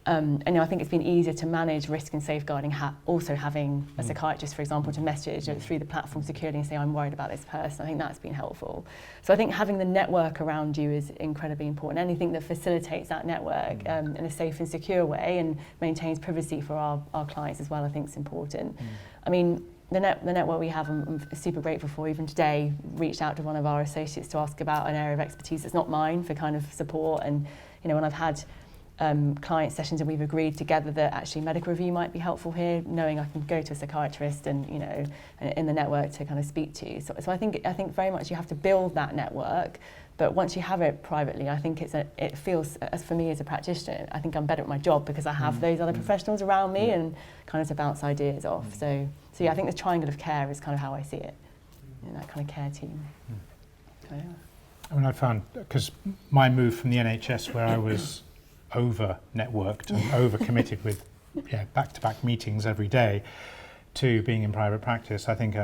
And you know, I think it's been easier to manage risk and safeguarding, also having a psychiatrist, for example, to message through the platform securely and say, I'm worried about this person. I think that's been helpful. So I think having the network around you is incredibly important. Anything that facilitates that network in a safe and secure way and maintains privacy for our clients as well, I think is important. I mean, the network we have, I'm super grateful for. Even today, reached out to one of our associates to ask about an area of expertise that's not mine for kind of support. And you know, when I've had client sessions, and we've agreed together that actually medical review might be helpful here, knowing I can go to a psychiatrist and, you know, in the network to kind of speak to. So I think very much you have to build that network, but once you have it privately, I think it feels, as for me as a practitioner, I think I'm better at my job because I have those other professionals around me and kind of to bounce ideas off. So yeah, I think the triangle of care is kind of how I see it, you know, that kind of care team. So, yeah. I mean, I found, because my move from the NHS, where I was over-networked and over-committed with back-to-back meetings every day, to being in private practice, I think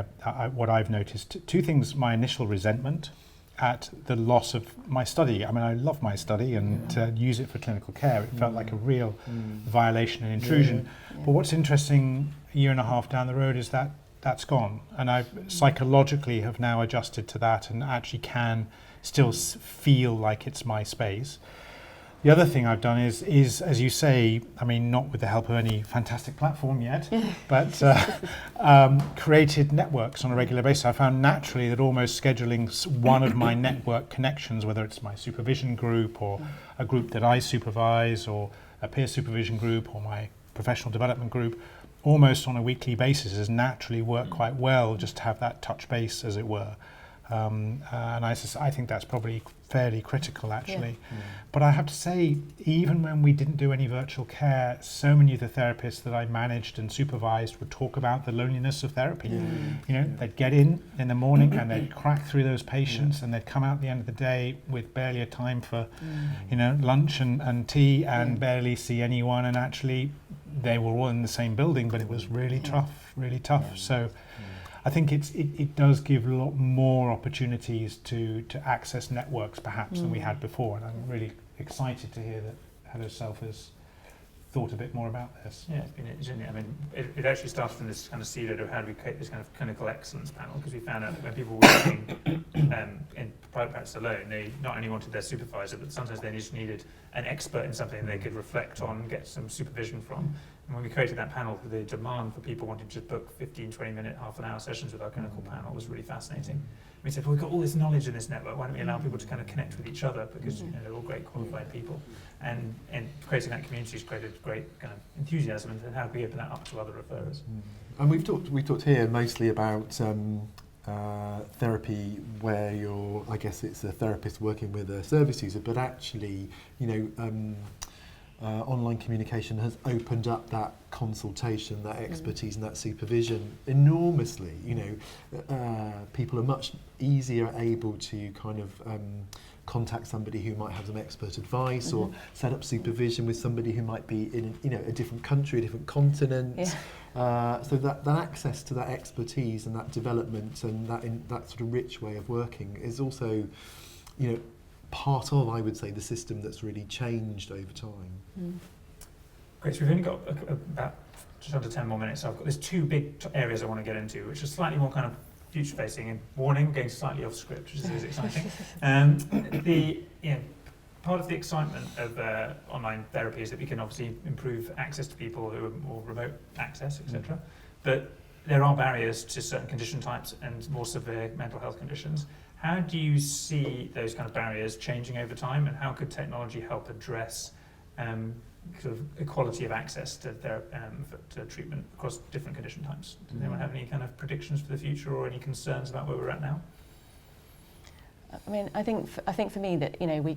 what I've noticed, two things: my initial resentment at the loss of my study. I mean, I love my study, and to use it for clinical care, it felt like a real violation and intrusion. But what's interesting, a year and a half down the road, is that that's gone, and I psychologically have now adjusted to that and actually can still feel like it's my space. The other thing I've done is, as you say, I mean, not with the help of any fantastic platform yet, but created networks on a regular basis. I found naturally that almost scheduling one of my network connections, whether it's my supervision group or a group that I supervise or a peer supervision group or my professional development group, almost on a weekly basis has naturally worked quite well, just to have that touch base, as it were. And I think that's probably fairly critical, actually. But I have to say, even when we didn't do any virtual care, so many of the therapists that I managed and supervised would talk about the loneliness of therapy. You know, they'd get in the morning and they'd crack through those patients, and they'd come out at the end of the day with barely a time for, you know, lunch and tea, and barely see anyone. And actually, they were all in the same building, but it was really tough. So I think it does give a lot more opportunities to access networks perhaps than we had before, and I'm really excited to hear that HelloSelf has thought a bit more about this. Yeah, it's been interesting. I mean, it actually started from this kind of seed of how do we create this kind of clinical excellence panel, because we found out that when people were working in private practice alone, they not only wanted their supervisor, but sometimes they just needed an expert in something they could reflect on, get some supervision from. And when we created that panel, the demand for people wanting to book 15, 20-minute, half an hour sessions with our clinical panel was really fascinating. We said, well, we've got all this knowledge in this network, why don't we allow people to kind of connect with each other, because you know, they're all great qualified people. And creating that community has created great kind of enthusiasm, and how do we open that up to other referrers? And we've talked here mostly about therapy where I guess it's a therapist working with a service user, but actually, you know, online communication has opened up that consultation, that expertise and that supervision enormously. You know, people are much easier able to kind of contact somebody who might have some expert advice or set up supervision with somebody who might be in, you know, a different country, a different continent. So that access to that expertise and that development and that sort of rich way of working is also, you know, part of, I would say, the system that's really changed over time. Great, so we've only got about just under 10 more minutes. So there's two big areas I want to get into, which are slightly more kind of future-facing, and warning, going slightly off script, which is exciting. Part of the excitement of online therapy is that we can obviously improve access to people who are more remote access, etc. But there are barriers to certain condition types and more severe mental health conditions. How do you see those kind of barriers changing over time, and how could technology help address sort of equality of access to treatment across different condition types? Does anyone have any kind of predictions for the future or any concerns about where we're at now? I mean, I think for me that, you know,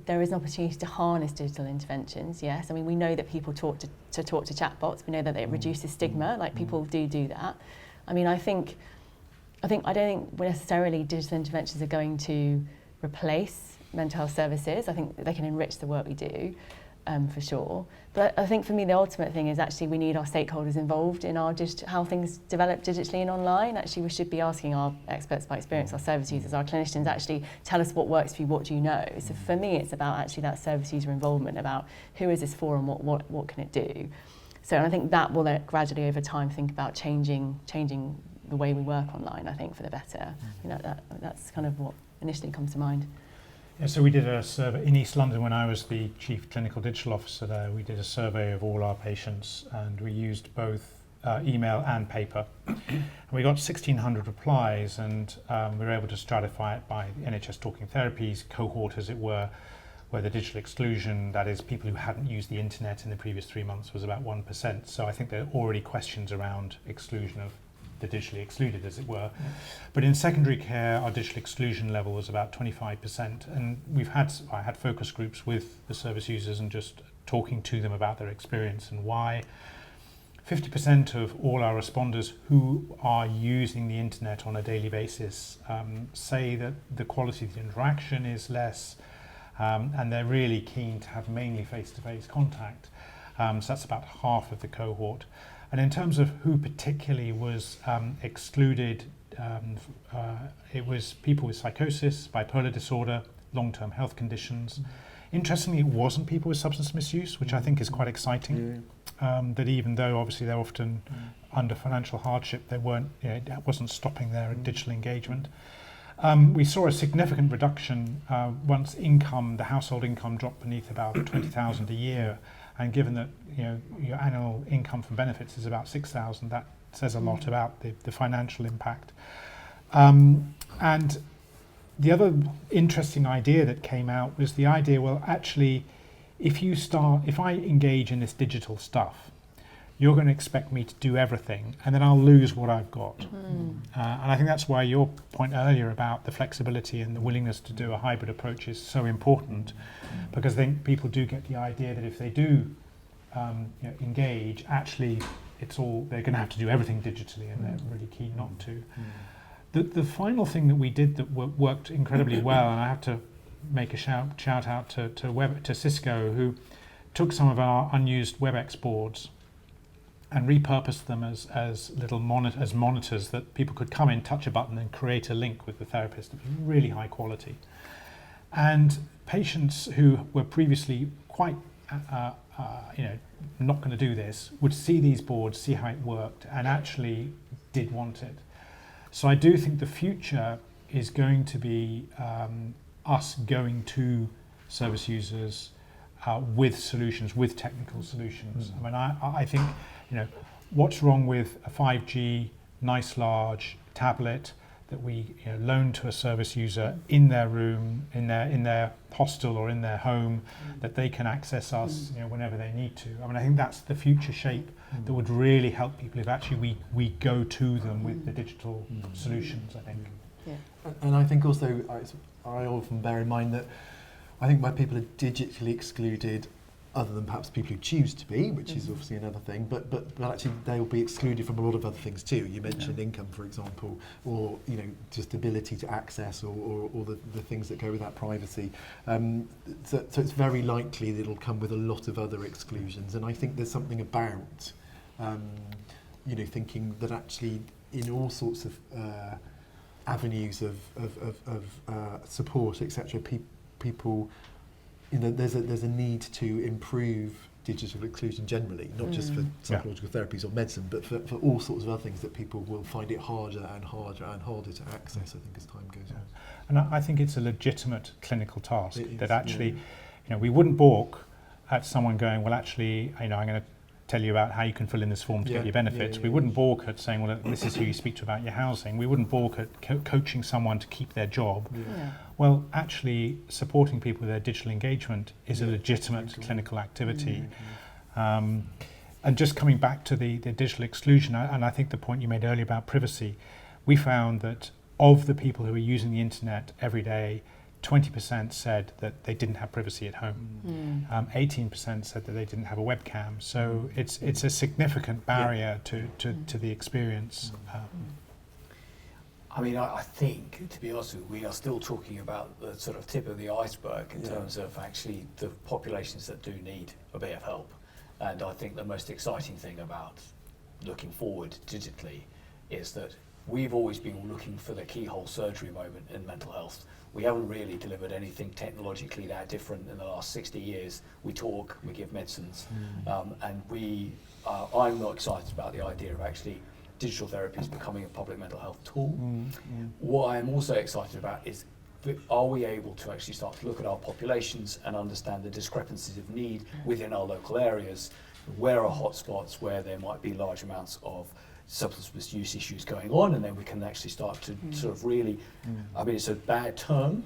there is an opportunity to harness digital interventions. Yes, I mean, we know that people talk to chatbots. We know that it reduces stigma. Like, people do that. I mean, I don't think necessarily digital interventions are going to replace mental health services. I think they can enrich the work we do, for sure. But I think for me the ultimate thing is actually we need our stakeholders involved in our how things develop digitally and online. Actually, we should be asking our experts by experience, our service users, our clinicians, actually tell us what works for you, what do you know. So for me it's about actually that service user involvement, about who is this for and what can it do. So, and I think that will gradually over time think about changing the way we work online, I think, for the better. You know, that's kind of what initially comes to mind. Yeah, so we did a survey in East London when I was the Chief Clinical Digital Officer there. We did a survey of all our patients, and we used both email and paper. And we got 1,600 replies, and we were able to stratify it by NHS Talking Therapies cohort, as it were, where the digital exclusion, that is people who hadn't used the internet in the previous 3 months, was about 1%. So I think there are already questions around exclusion of the digitally excluded, as it were. But in secondary care, our digital exclusion level was about 25%. And I had focus groups with the service users and just talking to them about their experience and why. 50% of all our responders who are using the internet on a daily basis say that the quality of the interaction is less, and they're really keen to have mainly face-to-face contact. So that's about half of the cohort. And in terms of who particularly was excluded, it was people with psychosis, bipolar disorder, long-term health conditions. Interestingly, it wasn't people with substance misuse, which I think is quite exciting. That even though obviously they're often under financial hardship, they weren't, that wasn't stopping their digital engagement. We saw a significant reduction once the household income dropped beneath about 20,000 a year, and given that your annual income from benefits is about 6,000, that says a lot about the financial impact. And the other interesting idea that came out was the idea, well, actually, if I engage in this digital stuff, you're going to expect me to do everything, and then I'll lose what I've got. And I think that's why your point earlier about the flexibility and the willingness to do a hybrid approach is so important, because I think people do get the idea that if they do engage, actually they're going to have to do everything digitally, and they're really keen not to. The final thing that we did that worked incredibly well, and I have to make a shout out to Cisco, who took some of our unused WebEx boards and repurposed them as little monitors that people could come in, touch a button, and create a link with the therapist. It was really high quality. And patients who were previously quite not going to do this would see these boards, see how it worked, and actually did want it. So I do think the future is going to be us going to service users with solutions, with technical solutions. I mean, I think, what's wrong with a 5G, nice large tablet that we loan to a service user in their room, in their hostel or in their home, that they can access us whenever they need to. I mean, I think that's the future shape that would really help people if actually we go to them with the digital solutions, I think. Yeah. And I think also, I often bear in mind that I think where people are digitally excluded, other than perhaps people who choose to be, which is obviously another thing, but actually they will be excluded from a lot of other things too. You mentioned income, for example, or just ability to access, or the things that go with that privacy. So it's very likely that it'll come with a lot of other exclusions, and I think there's something about thinking that actually in all sorts of avenues of support, etc., people, there's a need to improve digital inclusion generally, not just for psychological therapies or medicine, but for all sorts of other things that people will find it harder and harder and harder to access, I think, as time goes on. And I think it's a legitimate clinical task that actually, we wouldn't balk at someone going, well, actually, I'm going to tell you about how you can fill in this form to get your benefits. We wouldn't balk at saying, well, this is who you speak to about your housing. We wouldn't balk at coaching someone to keep their job. Well, actually, supporting people with their digital engagement is a legitimate clinical activity. And just coming back to the digital exclusion, and I think the point you made earlier about privacy, we found that of the people who are using the internet every day, 20% said that they didn't have privacy at home. 18% said that they didn't have a webcam. So it's a significant barrier to the experience. I mean, I think, to be honest with you, we are still talking about the sort of tip of the iceberg in terms of actually the populations that do need a bit of help. And I think the most exciting thing about looking forward digitally is that we've always been looking for the keyhole surgery moment in mental health. We haven't really delivered anything technologically that different in the last 60 years. We talk, we give medicines, and I'm not excited about the idea of actually digital therapies becoming a public mental health tool. What I'm also excited about is, are we able to actually start to look at our populations and understand the discrepancies of need within our local areas? Where are hotspots where there might be large amounts of substance misuse issues going on, and then we can actually start to sort of really, I mean, it's a bad term,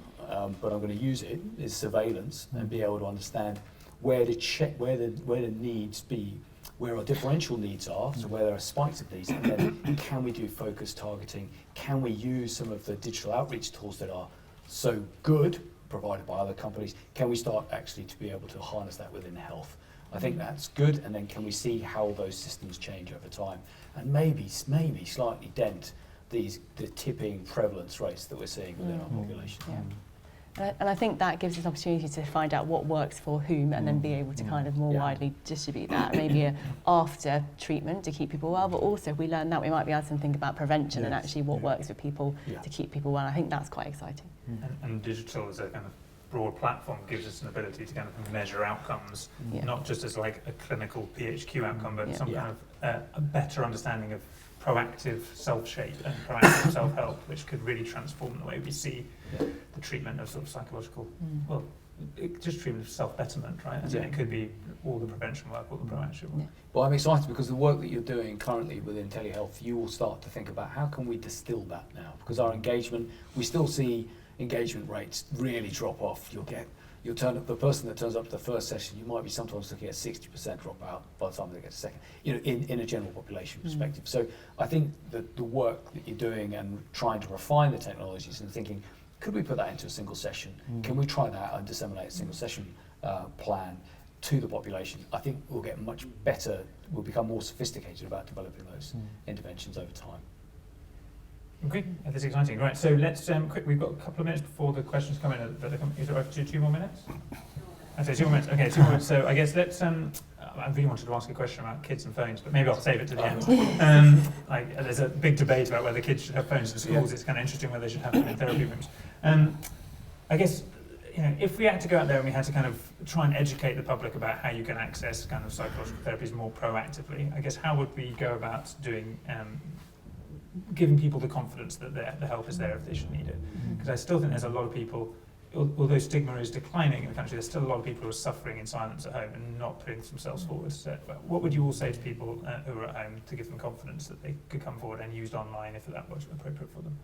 but I'm going to use it, is surveillance, and be able to understand where to check, where the needs be, where our differential needs are, so where there are spikes of these, and then can we do focused targeting? Can we use some of the digital outreach tools that are so good, provided by other companies? Can we start actually to be able to harness that within health? I think that's good, and then can we see how those systems change over time, and maybe slightly dent the tipping prevalence rates that we're seeing within our population. Yeah. And I think that gives us an opportunity to find out what works for whom, and then be able to kind of more widely distribute that. Maybe after treatment to keep people well, but also if we learn that, we might be able to think about prevention and actually what works for people to keep people well. I think that's quite exciting. And digital as a kind of broad platform gives us an ability to kind of measure outcomes, not just as like a clinical PHQ outcome, but some kind of a better understanding of proactive self-shape and proactive self-help, which could really transform the way we see the treatment of sort of psychological, well, just treatment of self-betterment, right? And it could be all the prevention work, all the proactive work. Well, I'm excited because the work that you're doing currently within telehealth, you will start to think about how can we distill that now? Because our engagement, we still see engagement rates really drop off. The person that turns up to the first session, you might be sometimes looking at 60% dropout by the time they get to second, in a general population perspective. So I think that the work that you're doing and trying to refine the technologies and thinking, could we put that into a single session? Can we try that out and disseminate a single session plan to the population? I think we'll get much better, we'll become more sophisticated about developing those interventions over time. Okay, that's exciting. Right, so let's quick. We've got a couple of minutes before the questions come in. Is it right to do 2 more minutes? I say 2 more minutes. Okay, 2 more minutes. So I guess let's. I really wanted to ask a question about kids and phones, but maybe I'll save it to the end. There's a big debate about whether kids should have phones in schools. It's kind of interesting whether they should have them in therapy rooms. I guess if we had to go out there and we had to kind of try and educate the public about how you can access kind of psychological therapies more proactively, I guess how would we go about doing? Giving people the confidence that the help is there if they should need it. Because I still think there's a lot of people, although stigma is declining in the country, there's still a lot of people who are suffering in silence at home and not putting themselves forward. So what would you all say to people who are at home to give them confidence that they could come forward and use online if that was appropriate for them?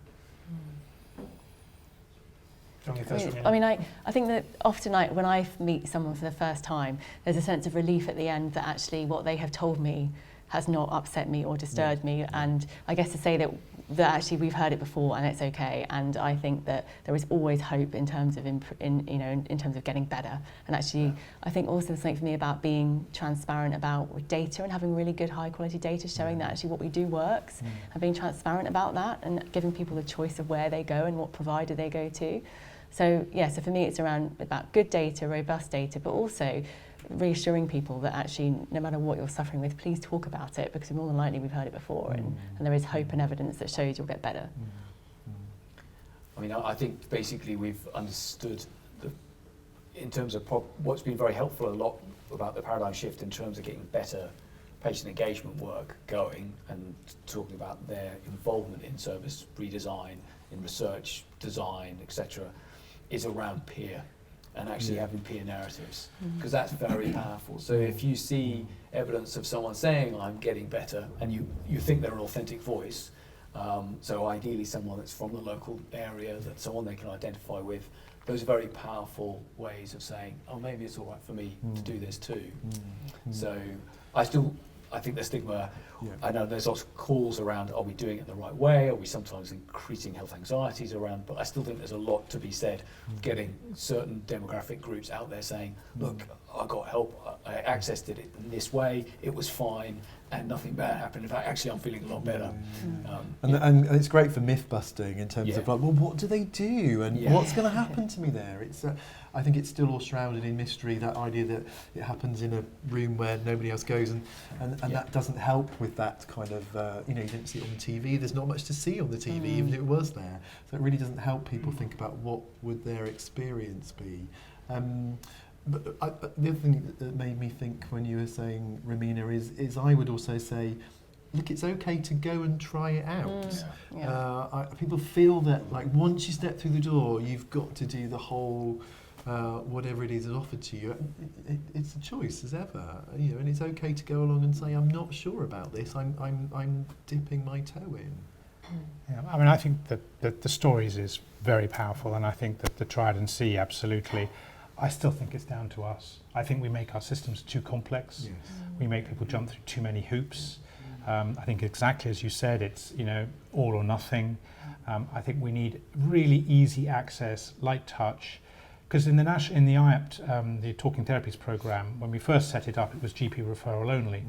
I think that often when I meet someone for the first time, there's a sense of relief at the end that actually what they have told me has not upset me or disturbed me, and I guess to say that actually we've heard it before and it's okay, and I think that there is always hope in terms of in terms of getting better. And actually I think also there's something for me about being transparent about with data and having really good high quality data showing that actually what we do works, and being transparent about that and giving people the choice of where they go and what provider they go to. So so for me it's about good data, robust data, but also reassuring people that actually no matter what you're suffering with, please talk about it, because more than likely we've heard it before, and there is hope and evidence that shows you'll get better. I mean, I think basically we've understood in terms of what's been very helpful a lot about the paradigm shift in terms of getting better patient engagement work going and talking about their involvement in service redesign, in research, design, etc., is around peer. And actually having peer narratives, because that's very powerful. So if you see evidence of someone saying I'm getting better, and you think they're an authentic voice, so ideally someone that's from the local area, that someone they can identify with, those are very powerful ways of saying, oh, maybe it's all right for me to do this too. So I think the stigma, I know there's lots of calls around, are we doing it the right way? Are we sometimes increasing health anxieties around? But I still think there's a lot to be said, getting certain demographic groups out there saying, look, I got help, I accessed it in this way, it was fine, and nothing bad happened. In fact, actually I'm feeling a lot better. And it's great for myth busting in terms of like, well, what do they do and what's going to happen to me there? It's I think it's still all shrouded in mystery, that idea that it happens in a room where nobody else goes, and that doesn't help with that kind of, you don't see it on the TV, there's not much to see on the TV, even if it was there. So it really doesn't help people think about what would their experience be. But the other thing that made me think when you were saying, Romina, is I would also say, look, it's okay to go and try it out. People feel that like once you step through the door, you've got to do the whole whatever it is that's offered to you. It's a choice as ever, and it's okay to go along and say, I'm not sure about this. I'm dipping my toe in. Yeah, I mean, I think that the stories is very powerful, and I think that the try and see, absolutely. I still think it's down to us. I think we make our systems too complex. Yes. We make people jump through too many hoops. I think exactly as you said, it's all or nothing. I think we need really easy access, light touch, because in the IAPT, the Talking Therapies program, when we first set it up, it was GP referral only,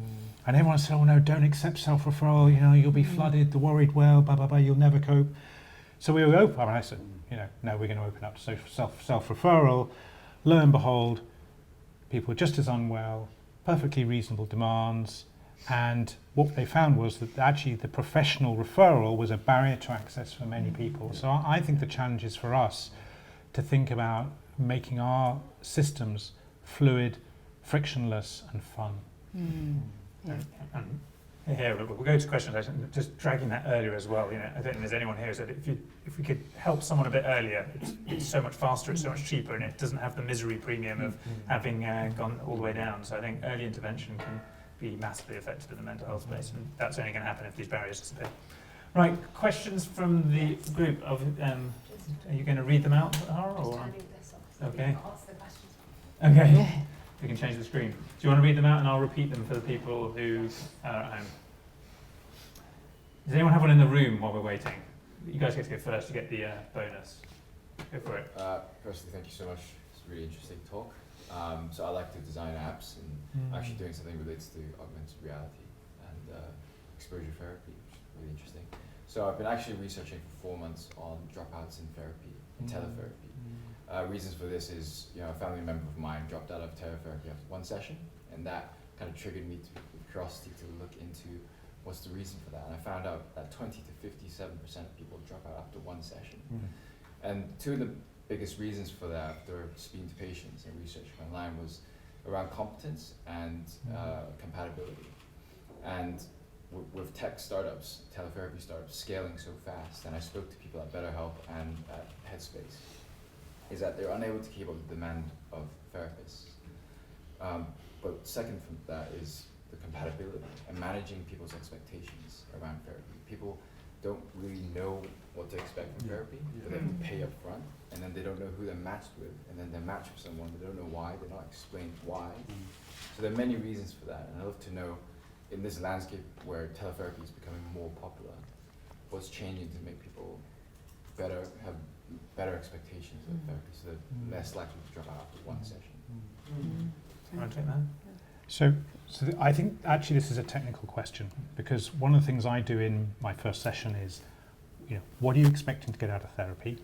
and everyone said, "Oh no, don't accept self-referral. You'll be flooded. The worried well, blah blah blah. You'll never cope." So we were open. I said, no, we're going to open up to self-referral. Lo and behold, people were just as unwell, perfectly reasonable demands. And what they found was that actually the professional referral was a barrier to access for many people. So I think the challenge is for us to think about making our systems fluid, frictionless and fun. Yeah. And here, we'll go to questions. Just dragging that earlier as well. I don't think there's anyone here who said if we could help someone a bit earlier, it's so much faster, it's so much cheaper, and it doesn't have the misery premium of having gone all the way down. So I think early intervention can be massively effective in the mental health space, and that's only going to happen if these barriers disappear. Right, questions from the group. Are you going to read them out, Hara? Or? Okay. Okay. We can change the screen. Do you want to read them out, and I'll repeat them for the people who are at home? Does anyone have one in the room while we're waiting? You guys get to go first to get the bonus. Go for it. Firstly, thank you so much. It's a really interesting talk. So I like to design apps, and actually doing something related to augmented reality and exposure therapy, which is really interesting. So I've been actually researching for 4 months on dropouts in therapy and teletherapy. Reasons for this is, a family member of mine dropped out of teletherapy after 1 session, and that kind of triggered me with curiosity to look into what's the reason for that. And I found out that 20 to 57% of people drop out after 1 session. And 2 of the biggest reasons for that, after speaking to patients and researching online, was around competence and compatibility. And with tech startups, teletherapy startups scaling so fast, and I spoke to people at BetterHelp and at Headspace, is that they're unable to keep up with the demand of therapists. But second from that is the compatibility and managing people's expectations around therapy. People don't really know what to expect from therapy, but they have to pay up front, and then they don't know who they're matched with, and then they're matched with someone, they don't know why, they're not explained why. So there are many reasons for that, and I'd love to know, in this landscape where teletherapy is becoming more popular, what's changing to make people have better expectations of therapy, so they're less likely to drop out after 1 session. You want to take that? So I think actually this is a technical question, because one of the things I do in my first session is, what are you expecting to get out of therapy?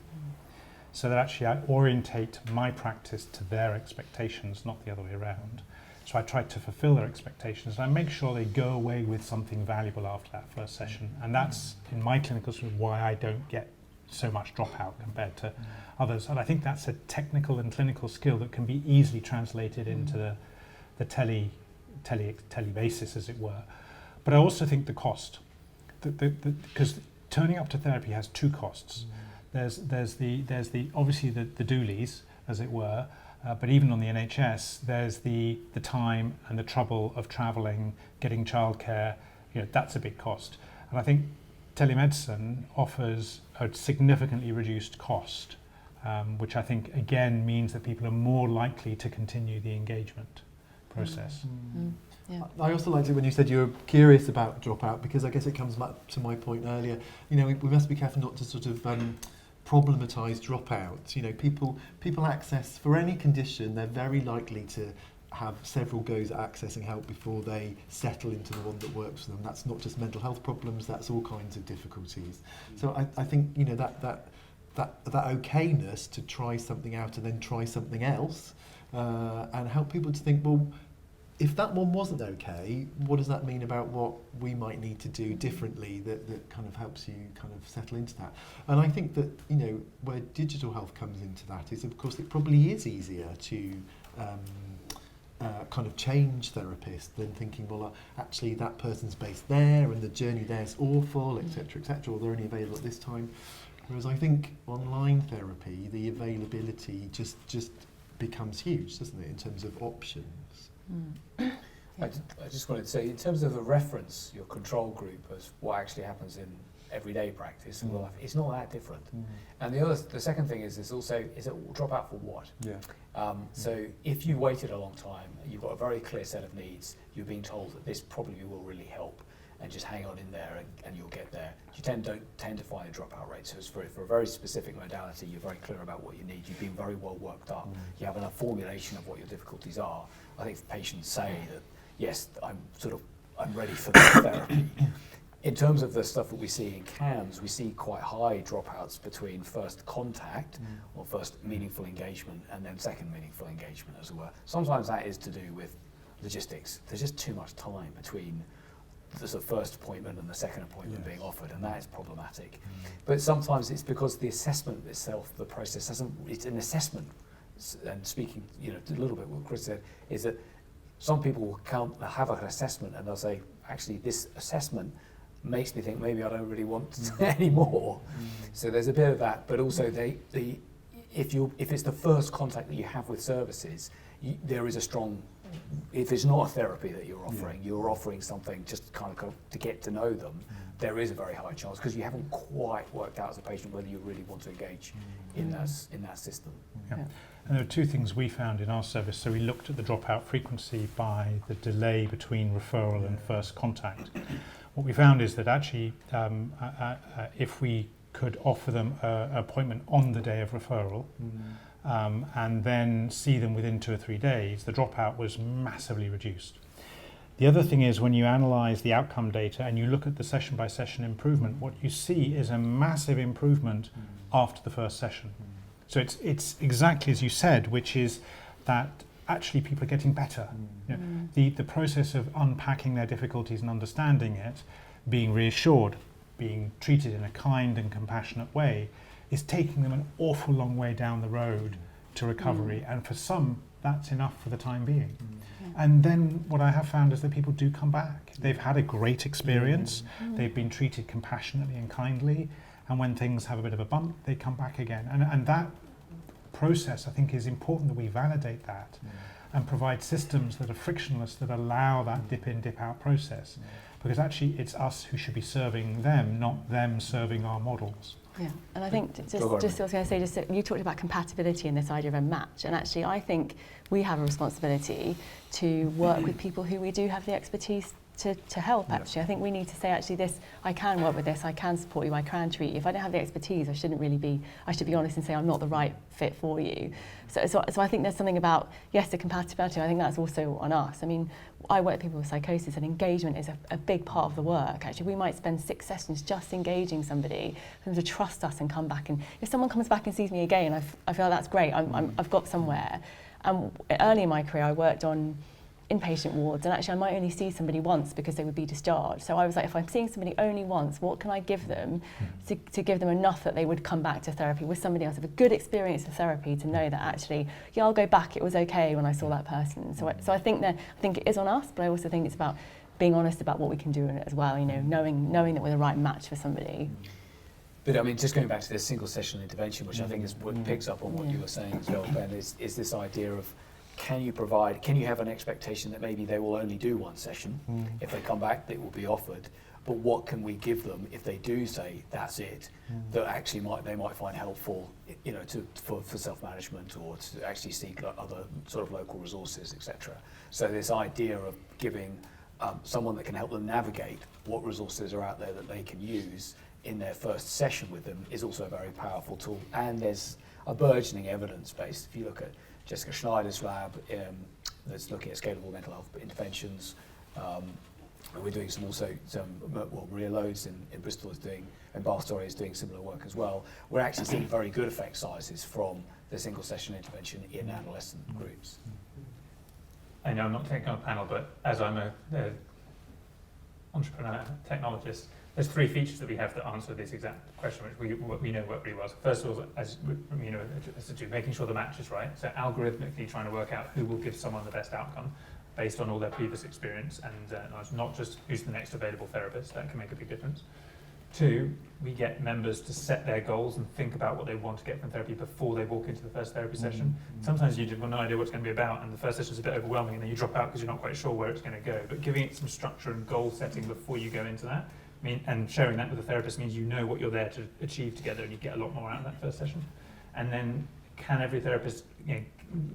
So that actually I orientate my practice to their expectations, not the other way around. So I try to fulfill their expectations, and I make sure they go away with something valuable after that first session. And that's, in my clinical sort of, why I don't get so much dropout compared to others. And I think that's a technical and clinical skill that can be easily translated into the tele basis, as it were. But I also think the cost, because turning up to therapy has 2 costs. There's the obviously the doolies, as it were, but even on the NHS, there's the time and the trouble of travelling, getting childcare. That's a big cost. And I think telemedicine offers a significantly reduced cost, which I think again means that people are more likely to continue the engagement process. Yeah. I also liked it when you said you were curious about dropout, because I guess it comes back to my point earlier. We must be careful not to sort of problematise dropouts. People access, for any condition, they're very likely to have several goes at accessing help before they settle into the one that works for them. That's not just mental health problems, that's all kinds of difficulties. So I think that okayness to try something out and then try something else, and help people to think, well, if that one wasn't okay, what does that mean about what we might need to do differently that kind of helps you kind of settle into that? And I think that, where digital health comes into that is, of course, it probably is easier to kind of change therapists than thinking, well, actually that person's based there and the journey there's awful, etc., or they're only available at this time. Whereas I think online therapy, the availability just becomes huge, doesn't it, in terms of options? I just wanted to say, in terms of the reference, your control group, as what actually happens in everyday practice in real life, it's not that different. And the second thing is it drop out for what? So if you waited a long time, you've got a very clear set of needs, you're being told that this probably will really help, and just hang on in there and you'll get there. You don't tend to find a dropout rate. So it's for a very specific modality, you're very clear about what you need, you've been very well worked up, you have enough formulation of what your difficulties are. I think patients say that, yes, I'm ready for the therapy. In terms of the stuff that we see in CAMS, we see quite high dropouts between first contact or first meaningful engagement and then second meaningful engagement, as it were. Sometimes that is to do with logistics. There's just too much time between the sort of first appointment and the second appointment being offered, and that is problematic. But sometimes it's because the assessment itself, the process it's an assessment. And speaking, a little bit what Chris said, is that some people will have an assessment and they'll say, actually, this assessment makes me think maybe I don't really want any more. So there's a bit of that, but also if it's the first contact that you have with services, there is a strong, if it's not a therapy that you're offering, you're offering something just kind of to get to know them, there is a very high chance, because you haven't quite worked out as a patient whether you really want to engage in that system. And there are two things we found in our service. So we looked at the dropout frequency by the delay between referral and first contact. What we found is that actually, if we could offer them an appointment on the day of referral, and then see them within 2 or 3 days, the dropout was massively reduced. The other thing is, when you analyse the outcome data and you look at the session-by-session improvement, what you see is a massive improvement after the first session. So it's exactly as you said, which is that actually people are getting better. The process of unpacking their difficulties and understanding it, being reassured, being treated in a kind and compassionate way, is taking them an awful long way down the road to recovery. And for some, that's enough for the time being. And then what I have found is that people do come back. They've had a great experience, they've been treated compassionately and kindly, and when things have a bit of a bump, they come back again. And that process, I think, is important that we validate that and provide systems that are frictionless, that allow that dip in, dip out process. Because actually it's us who should be serving them, not them serving our models. Yeah, and I think just I was going to say, you talked about compatibility and this idea of a match, and actually I think we have a responsibility to work with people who we do have the expertise to help. Actually, I think we need to say, actually, this, I can work with this, I can support you, I can treat you. If I don't have the expertise, I should be honest and say I'm not the right fit for you. So I think there's something about, yes, the compatibility, I think that's also on us. I mean, I work with people with psychosis, and engagement is a big part of the work. Actually, we might spend 6 sessions just engaging somebody for them to trust us and come back. And if someone comes back and sees me again, I feel like that's great, I've got somewhere. And early in my career, I worked on inpatient wards, and actually I might only see somebody once because they would be discharged. So I was like, if I'm seeing somebody only once, what can I give them to give them enough that they would come back to therapy with somebody else, have a good experience of therapy, to know that actually, yeah, I'll go back, it was okay when I saw that person. So I think it is on us, but I also think it's about being honest about what we can do in it as well, knowing that we're the right match for somebody. But I mean, just going back to this single session intervention, which I think is what picks up on what you were saying as well, Ben, is this idea of, can you have an expectation that maybe they will only do 1 session? If they come back, they will be offered. But what can we give them if they do say that's it, that actually they might find helpful, for self-management, or to actually seek other sort of local resources, etc. So this idea of giving someone that can help them navigate what resources are out there that they can use in their first session with them is also a very powerful tool. And there's a burgeoning evidence base. If you look at Jessica Schneider's lab that's looking at scalable mental health interventions. We're doing Maria Lodes in Bristol is doing, and Barstory is doing similar work as well. We're actually seeing very good effect sizes from the single session intervention in adolescent groups. I know I'm not taking on a panel, but as I'm a entrepreneur, technologist, there's 3 features that we have that answer this exact question, which we know work really well. So first of all, as to making sure the match is right. So algorithmically trying to work out who will give someone the best outcome based on all their previous experience, and not just who's the next available therapist. That can make a big difference. 2, we get members to set their goals and think about what they want to get from therapy before they walk into the first therapy session. Sometimes you have no idea what it's going to be about, and the first session is a bit overwhelming, and then you drop out because you're not quite sure where it's going to go. But giving it some structure and goal setting before you go into that I mean, and sharing that with the therapist means you know what you're there to achieve together, and you get a lot more out of that first session. And then, can every therapist, you know,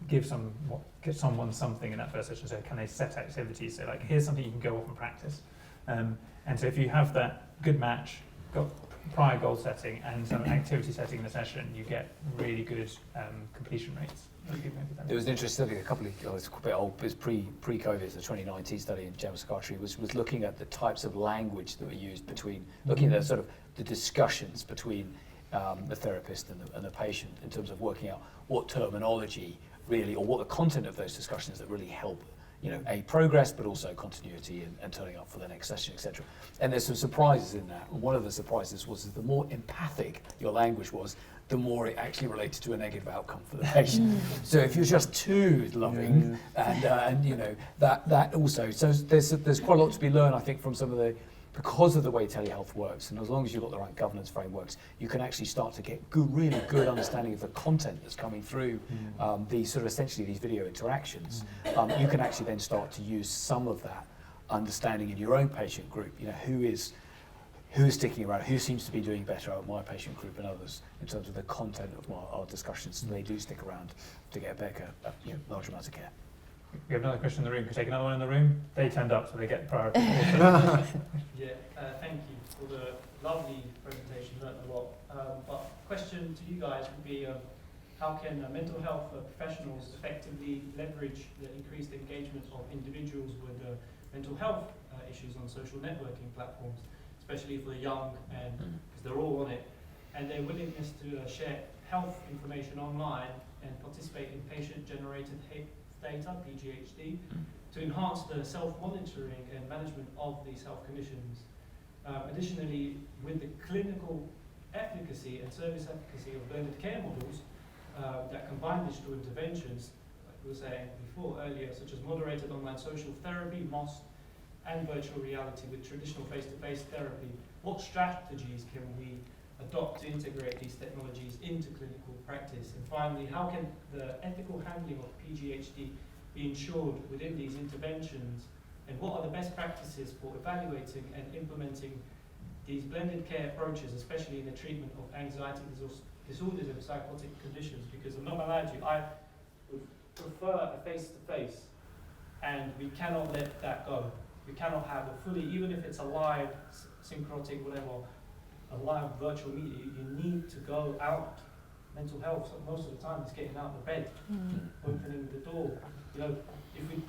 give someone something in that first session? So can they set activities? So like, here's something you can go off and practice. And so if you have that good match, got prior goal setting and some activity setting in the session, you get really good completion rates. There was an interesting study a couple of, it's a bit old, it was pre-COVID, the 2019 study in general psychiatry was looking at the types of language that were used between, looking at sort of the discussions between the therapist and the patient in terms of working out what terminology really, or what the content of those discussions that really help, you know, progress, but also continuity and turning up for the next session, etc. And there's some surprises in that. And one of the surprises was that the more empathic your language was, the more it actually related to a negative outcome for the patient. So if you're just too loving, and you know, that also, so there's quite a lot to be learned, I think, from some of the, because of the way telehealth works, and as long as you've got the right governance frameworks, you can actually start to get really good understanding of the content that's coming through these sort of essentially these video interactions. You can actually then start to use some of that understanding in your own patient group. You know, who is sticking around, who seems to be doing better out of my patient group and others in terms of the content of our discussions, and they do stick around to get a better, large amounts of care. We have another question in the room. Could take another one in the room. They turned up, so they get priority. Thank you for the lovely presentation. Learned a lot. But question to you guys would be, how can mental health professionals effectively leverage the increased engagement of individuals with mental health issues on social networking platforms, especially for the young, and because they're all on it, and their willingness to share health information online and participate in patient-generated data, PGHD, to enhance the self-monitoring and management of these health conditions. Additionally, with the clinical efficacy and service efficacy of blended care models that combine digital interventions, like we were saying before earlier, such as moderated online social therapy, MOS, and virtual reality with traditional face-to-face therapy, what strategies can we adopt to integrate these technologies into clinical practice? And finally, how can the ethical handling of PGHD be ensured within these interventions? And what are the best practices for evaluating and implementing these blended care approaches, especially in the treatment of anxiety disorders and psychotic conditions? Because I'm not going to lie to you, I would prefer a face-to-face, and we cannot let that go. We cannot have a fully, even if it's a live, syncrotic, whatever, a live virtual media, you need to go out. Mental health, so most of the time, is getting out of bed, opening the door. You know, if we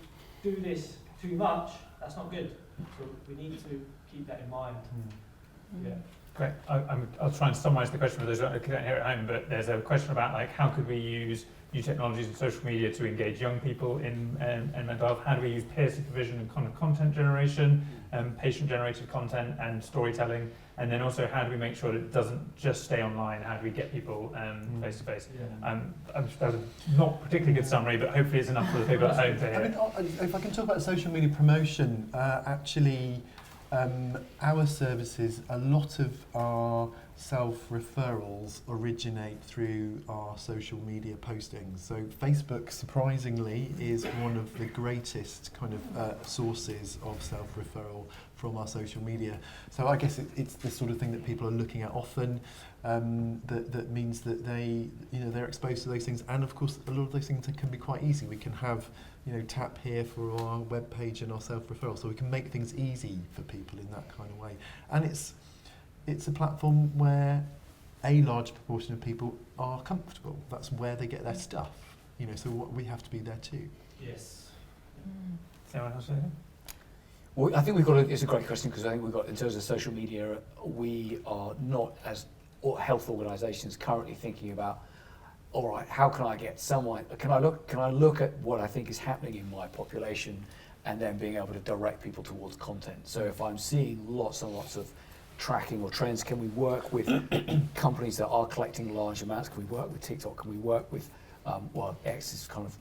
do this too much, that's not good. So we need to keep that in mind. Yeah. Great. I'll try and summarise the question for those who can't hear at home, but there's a question about like, how could we use new technologies and social media to engage young people in mental health? How do we use peer supervision and kind of content generation, patient-generated content and storytelling? And then also, how do we make sure that it doesn't just stay online? How do we get people face-to-face? That was not a particularly good summary, but hopefully it's enough for the people at home to hear. I mean, if I can talk about social media promotion, actually, our services, a lot of our self-referrals originate through our social media postings. So Facebook, surprisingly, is one of the greatest kind of sources of self-referral from our social media. So I guess it's the sort of thing that people are looking at often. That means that they're exposed to those things, and of course a lot of those things can be quite easy. We can have tap here for our web page and our self-referral, so we can make things easy for people in that kind of way. And it's a platform where a large proportion of people are comfortable. That's where they get their stuff. So we have to be there too. Yes. Is anyone else saying? Well, I think it's a great question, because I think we've got, in terms of social media, we are not, as health organisations, currently thinking about, all right, how can I get someone, can I look at what I think is happening in my population, and then being able to direct people towards content. So if I'm seeing lots and lots of tracking or trends, can we work with companies that are collecting large amounts? Can we work with TikTok? Can we work with, X is kind of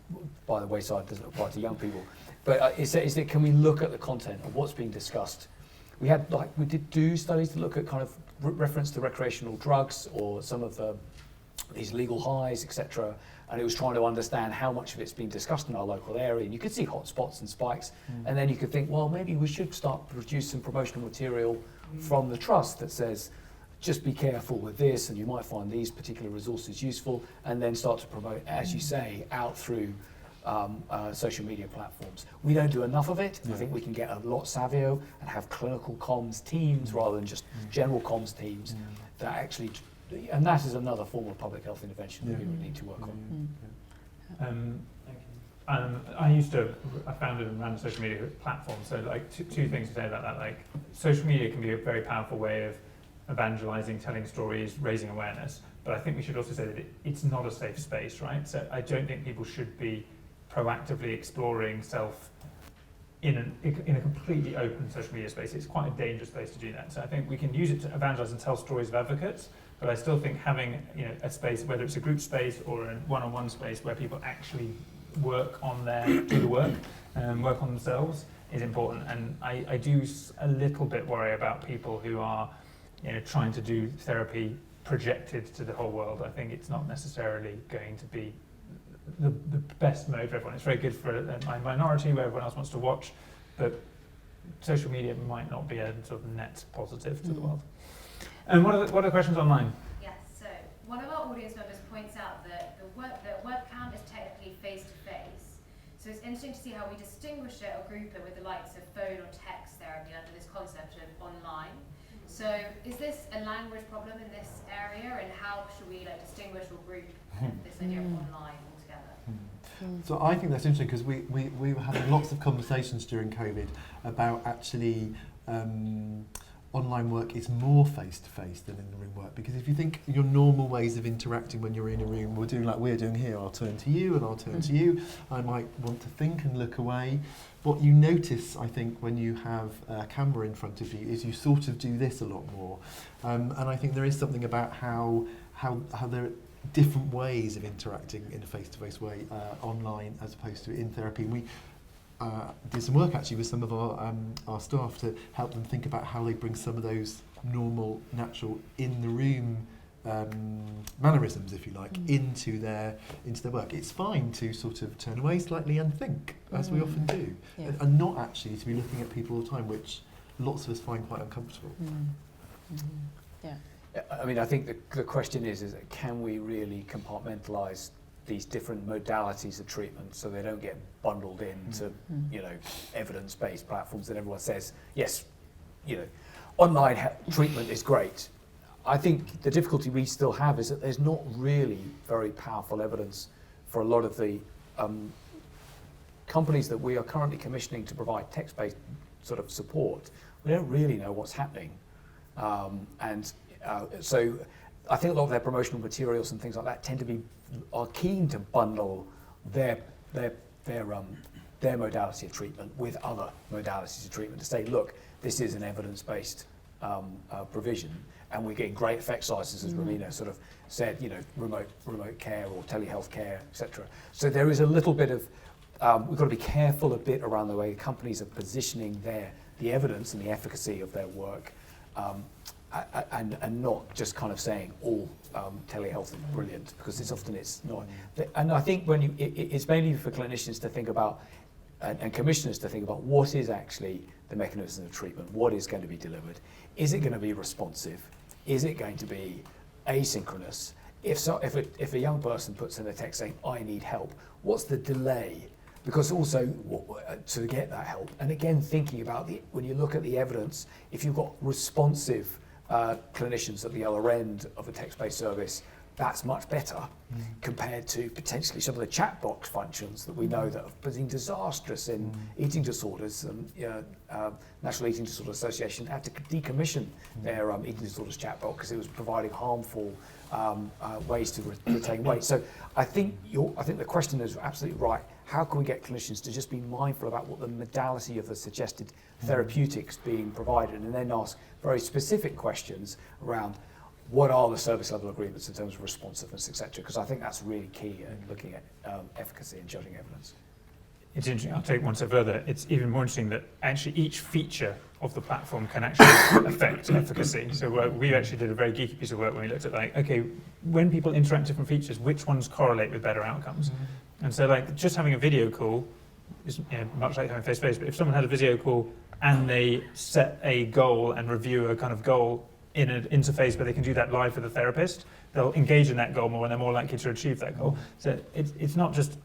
by the wayside, doesn't apply to young people. But can we look at the content of what's being discussed? We did do studies to look at kind of reference to recreational drugs or some of these legal highs, etc. And it was trying to understand how much of it's been discussed in our local area. And you could see hotspots and spikes. And then you could think, well, maybe we should start producing promotional material from the trust that says, just be careful with this, and you might find these particular resources useful, and then start to promote, as you say, out through social media platforms. We don't do enough of it. I think we can get a lot savvier and have clinical comms teams rather than just general comms teams that actually, and that is another form of public health intervention that we would need to work on. Thank you. I founded and ran a social media platform, so like two things to say about that. Like, social media can be a very powerful way of evangelizing, telling stories, raising awareness, but I think we should also say that it's not a safe space, right? So I don't think people should be proactively exploring self in a completely open social media space. It's quite a dangerous place to do that. So I think we can use it to evangelize and tell stories of advocates, but I still think having a space, whether it's a group space or a one-on-one space where people actually work on do the work and work on themselves is important. And I do a little bit worry about people who are trying to do therapy projected to the whole world. I think it's not necessarily going to be the best mode for everyone. It's very good for a minority where everyone else wants to watch, but social media might not be a sort of net positive to the world. And what are the questions online? Yes, so one of our audience members points out that the webcam is technically face-to-face. So it's interesting to see how we distinguish it or group it with the likes of phone or text therapy under this concept of online. So is this a language problem in this area, and how should we distinguish or group this idea of online altogether? So I think that's interesting, because we were having lots of conversations during COVID about actually online work is more face-to-face than in the room work, because if you think your normal ways of interacting when you're in a room, we're doing like we're doing here, I'll turn to you and I'll turn to you, I might want to think and look away. What you notice, I think, when you have a camera in front of you is you sort of do this a lot more. And I think there is something about how there are different ways of interacting in a face-to-face way online as opposed to in therapy. We did some work actually with some of our staff to help them think about how they bring some of those normal, natural, in the room mannerisms, if you like, into their work. It's fine to sort of turn away slightly and think, as we often do, and not actually to be looking at people all the time, which lots of us find quite uncomfortable. Yeah. I mean, I think the question is can we really compartmentalise these different modalities of treatment so they don't get bundled into evidence-based platforms that everyone says, yes, online treatment is great. I think the difficulty we still have is that there's not really very powerful evidence for a lot of the companies that we are currently commissioning to provide text-based sort of support. We don't really know what's happening. So I think a lot of their promotional materials and things like that are keen to bundle their modality of treatment with other modalities of treatment to say, look, this is an evidence-based provision, and we're getting great effect sizes, as Romina sort of said, remote care or telehealth care, etc. So there is a little bit of we've got to be careful a bit around the way companies are positioning the evidence and the efficacy of their work. And not just kind of saying all telehealth is brilliant, because it's not. And I think it's mainly for clinicians to think about and commissioners to think about what is actually the mechanism of treatment, what is going to be delivered, is it going to be responsive, is it going to be asynchronous? If a young person puts in a text saying I need help, what's the delay? Because also to get that help, and again thinking about when you look at the evidence, if you've got responsive clinicians at the other end of a text-based service, that's much better compared to potentially some of the chat box functions that we know that have been disastrous in eating disorders. And National Eating Disorder Association had to decommission their eating disorders chat box because it was providing harmful ways to retain weight. So I think the question is absolutely right. How can we get clinicians to just be mindful about what the modality of the suggested therapeutics being provided, and then ask very specific questions around what are the service level agreements in terms of responsiveness, etc. Because I think that's really key in looking at efficacy and judging evidence. It's interesting, I'll take one step further. It's even more interesting that actually each feature of the platform can actually affect efficacy. So we actually did a very geeky piece of work when we looked at when people interact with different features, which ones correlate with better outcomes? And so just having a video call is much like having face-to-face, but if someone had a video call and they set a goal and review a kind of goal in an interface where they can do that live with the therapist, they'll engage in that goal more and they're more likely to achieve that goal. So it's not just,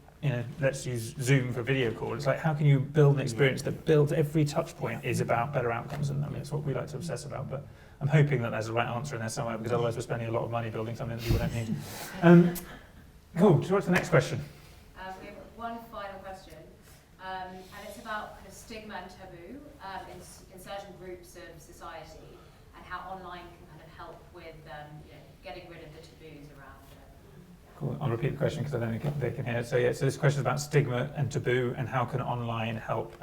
let's use Zoom for video call. It's like, how can you build an experience that builds every touch point is about better outcomes? And I mean, it's what we like to obsess about, but I'm hoping that there's a right answer in there somewhere, because otherwise we're spending a lot of money building something that we don't need. Cool, what's the next question? We have one final question, and it's about kind of stigma and taboo in certain groups of society, and how online can kind of help with getting rid of the taboos around it. Cool. I'll repeat the question because I don't think they can hear. So this question is about stigma and taboo, and how can online help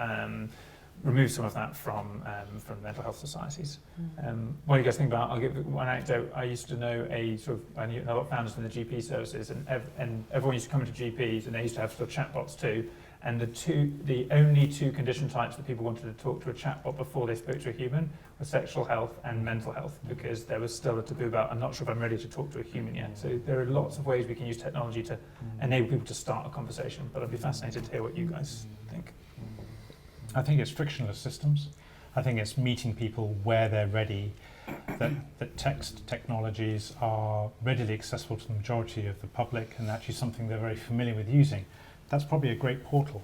remove some of that from mental health societies. What do you guys think about? I'll give one anecdote. I used to know I knew a lot of founders in the GP services, and everyone used to come into GPs, and they used to have sort of chatbots too. And the only two condition types that people wanted to talk to a chatbot before they spoke to a human were sexual health and mental health, because there was still a taboo about, I'm not sure if I'm ready to talk to a human yet. So there are lots of ways we can use technology to enable people to start a conversation. But I'd be fascinated to hear what you guys think. I think it's frictionless systems. I think it's meeting people where they're ready, that text technologies are readily accessible to the majority of the public, and actually something they're very familiar with using. That's probably a great portal.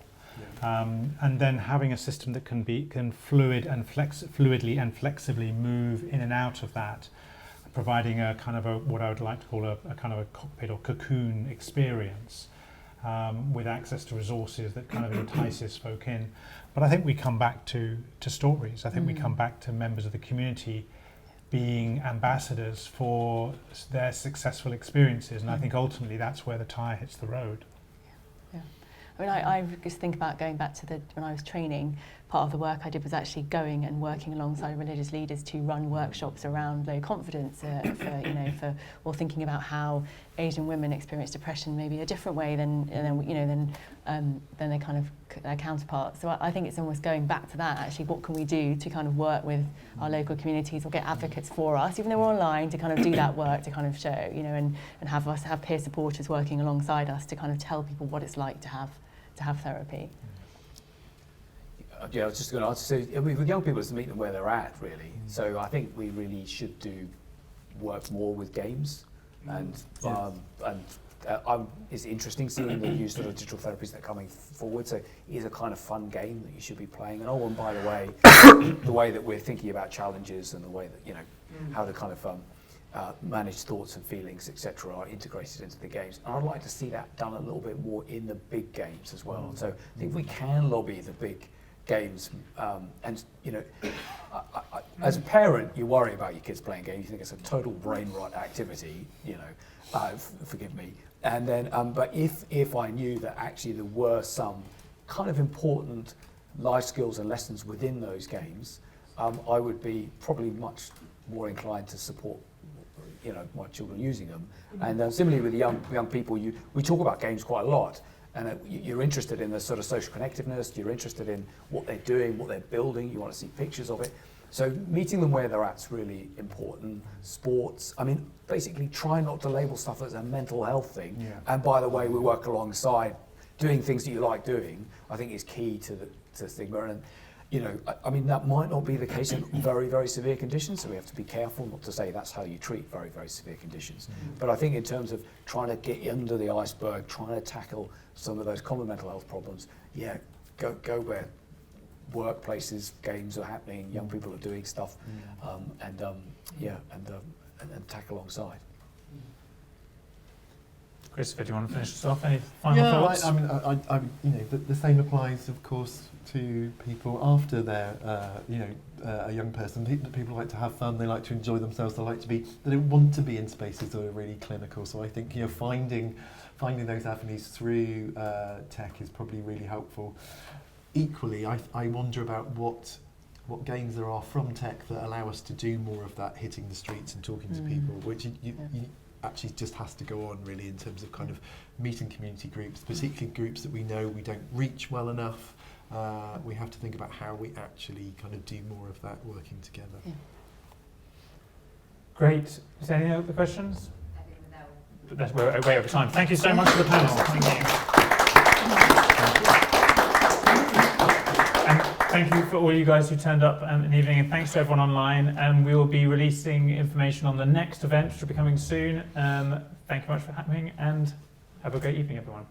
And then having a system that can fluidly and flexibly move in and out of that, providing a kind of what I would like to call a kind of a cockpit or cocoon experience, with access to resources that kind of entices folk in. But I think we come back to stories. I think we come back to members of the community being ambassadors for their successful experiences, and I think ultimately that's where the tire hits the road. I mean, I just think about going back to when I was training, part of the work I did was actually going and working alongside religious leaders to run workshops around low confidence, or thinking about how Asian women experience depression maybe a different way than their kind of their counterparts. So I think it's almost going back to that, actually, what can we do to kind of work with our local communities or get advocates for us, even though we're online, to kind of do that work, to kind of show, and have peer supporters working alongside us to kind of tell people what it's like to have therapy. Yeah, I was just going to ask. So, with young people, it's to meet them where they're at, really. So I think we really should work more with games, and it's interesting seeing the use of digital therapies that are coming forward. So it is a kind of fun game that you should be playing. And by the way, the way that we're thinking about challenges and the way that how to kind of manage thoughts and feelings, etc., are integrated into the games. And I'd like to see that done a little bit more in the big games as well. So I think we can lobby the big games, as a parent, you worry about your kids playing games. You think it's a total brain rot activity, forgive me. And then, but if I knew that actually there were some kind of important life skills and lessons within those games, I would be probably much more inclined to support my children using them. And similarly with young people, we talk about games quite a lot, and you're interested in the sort of social connectiveness, you're interested in what they're doing, what they're building, you want to see pictures of it. So meeting them where they're at is really important. Sports, I mean, basically try not to label stuff as a mental health thing. Yeah. And by the way, we work alongside doing things that you like doing, I think is key to stigma. And I mean, that might not be the case in very, very severe conditions, so we have to be careful not to say that's how you treat very, very severe conditions. But I think in terms of trying to get under the iceberg, trying to tackle some of those common mental health problems, go where workplaces, games are happening, young people are doing stuff, and tackle alongside. Christopher, do you want to finish this off? Any final thoughts? I mean, the same applies, of course, to people after they're, a young person. People like to have fun. They like to enjoy themselves. They don't want to be in spaces that are really clinical. So I think finding those avenues through tech is probably really helpful. Equally, I wonder about what games there are from tech that allow us to do more of that, hitting the streets and talking to people, which you actually just has to go on, really, in terms of kind of meeting community groups, particularly groups that we know we don't reach well enough. We have to think about how we actually kind of do more of that working together. Yeah. Great. Is there any other questions? We're way over time. Thank you so much for the panel. Thank you. Thank you for all you guys who turned up in the evening, and thanks to everyone online. And we will be releasing information on the next event, which will be coming soon. Thank you much for happening, and have a great evening, everyone.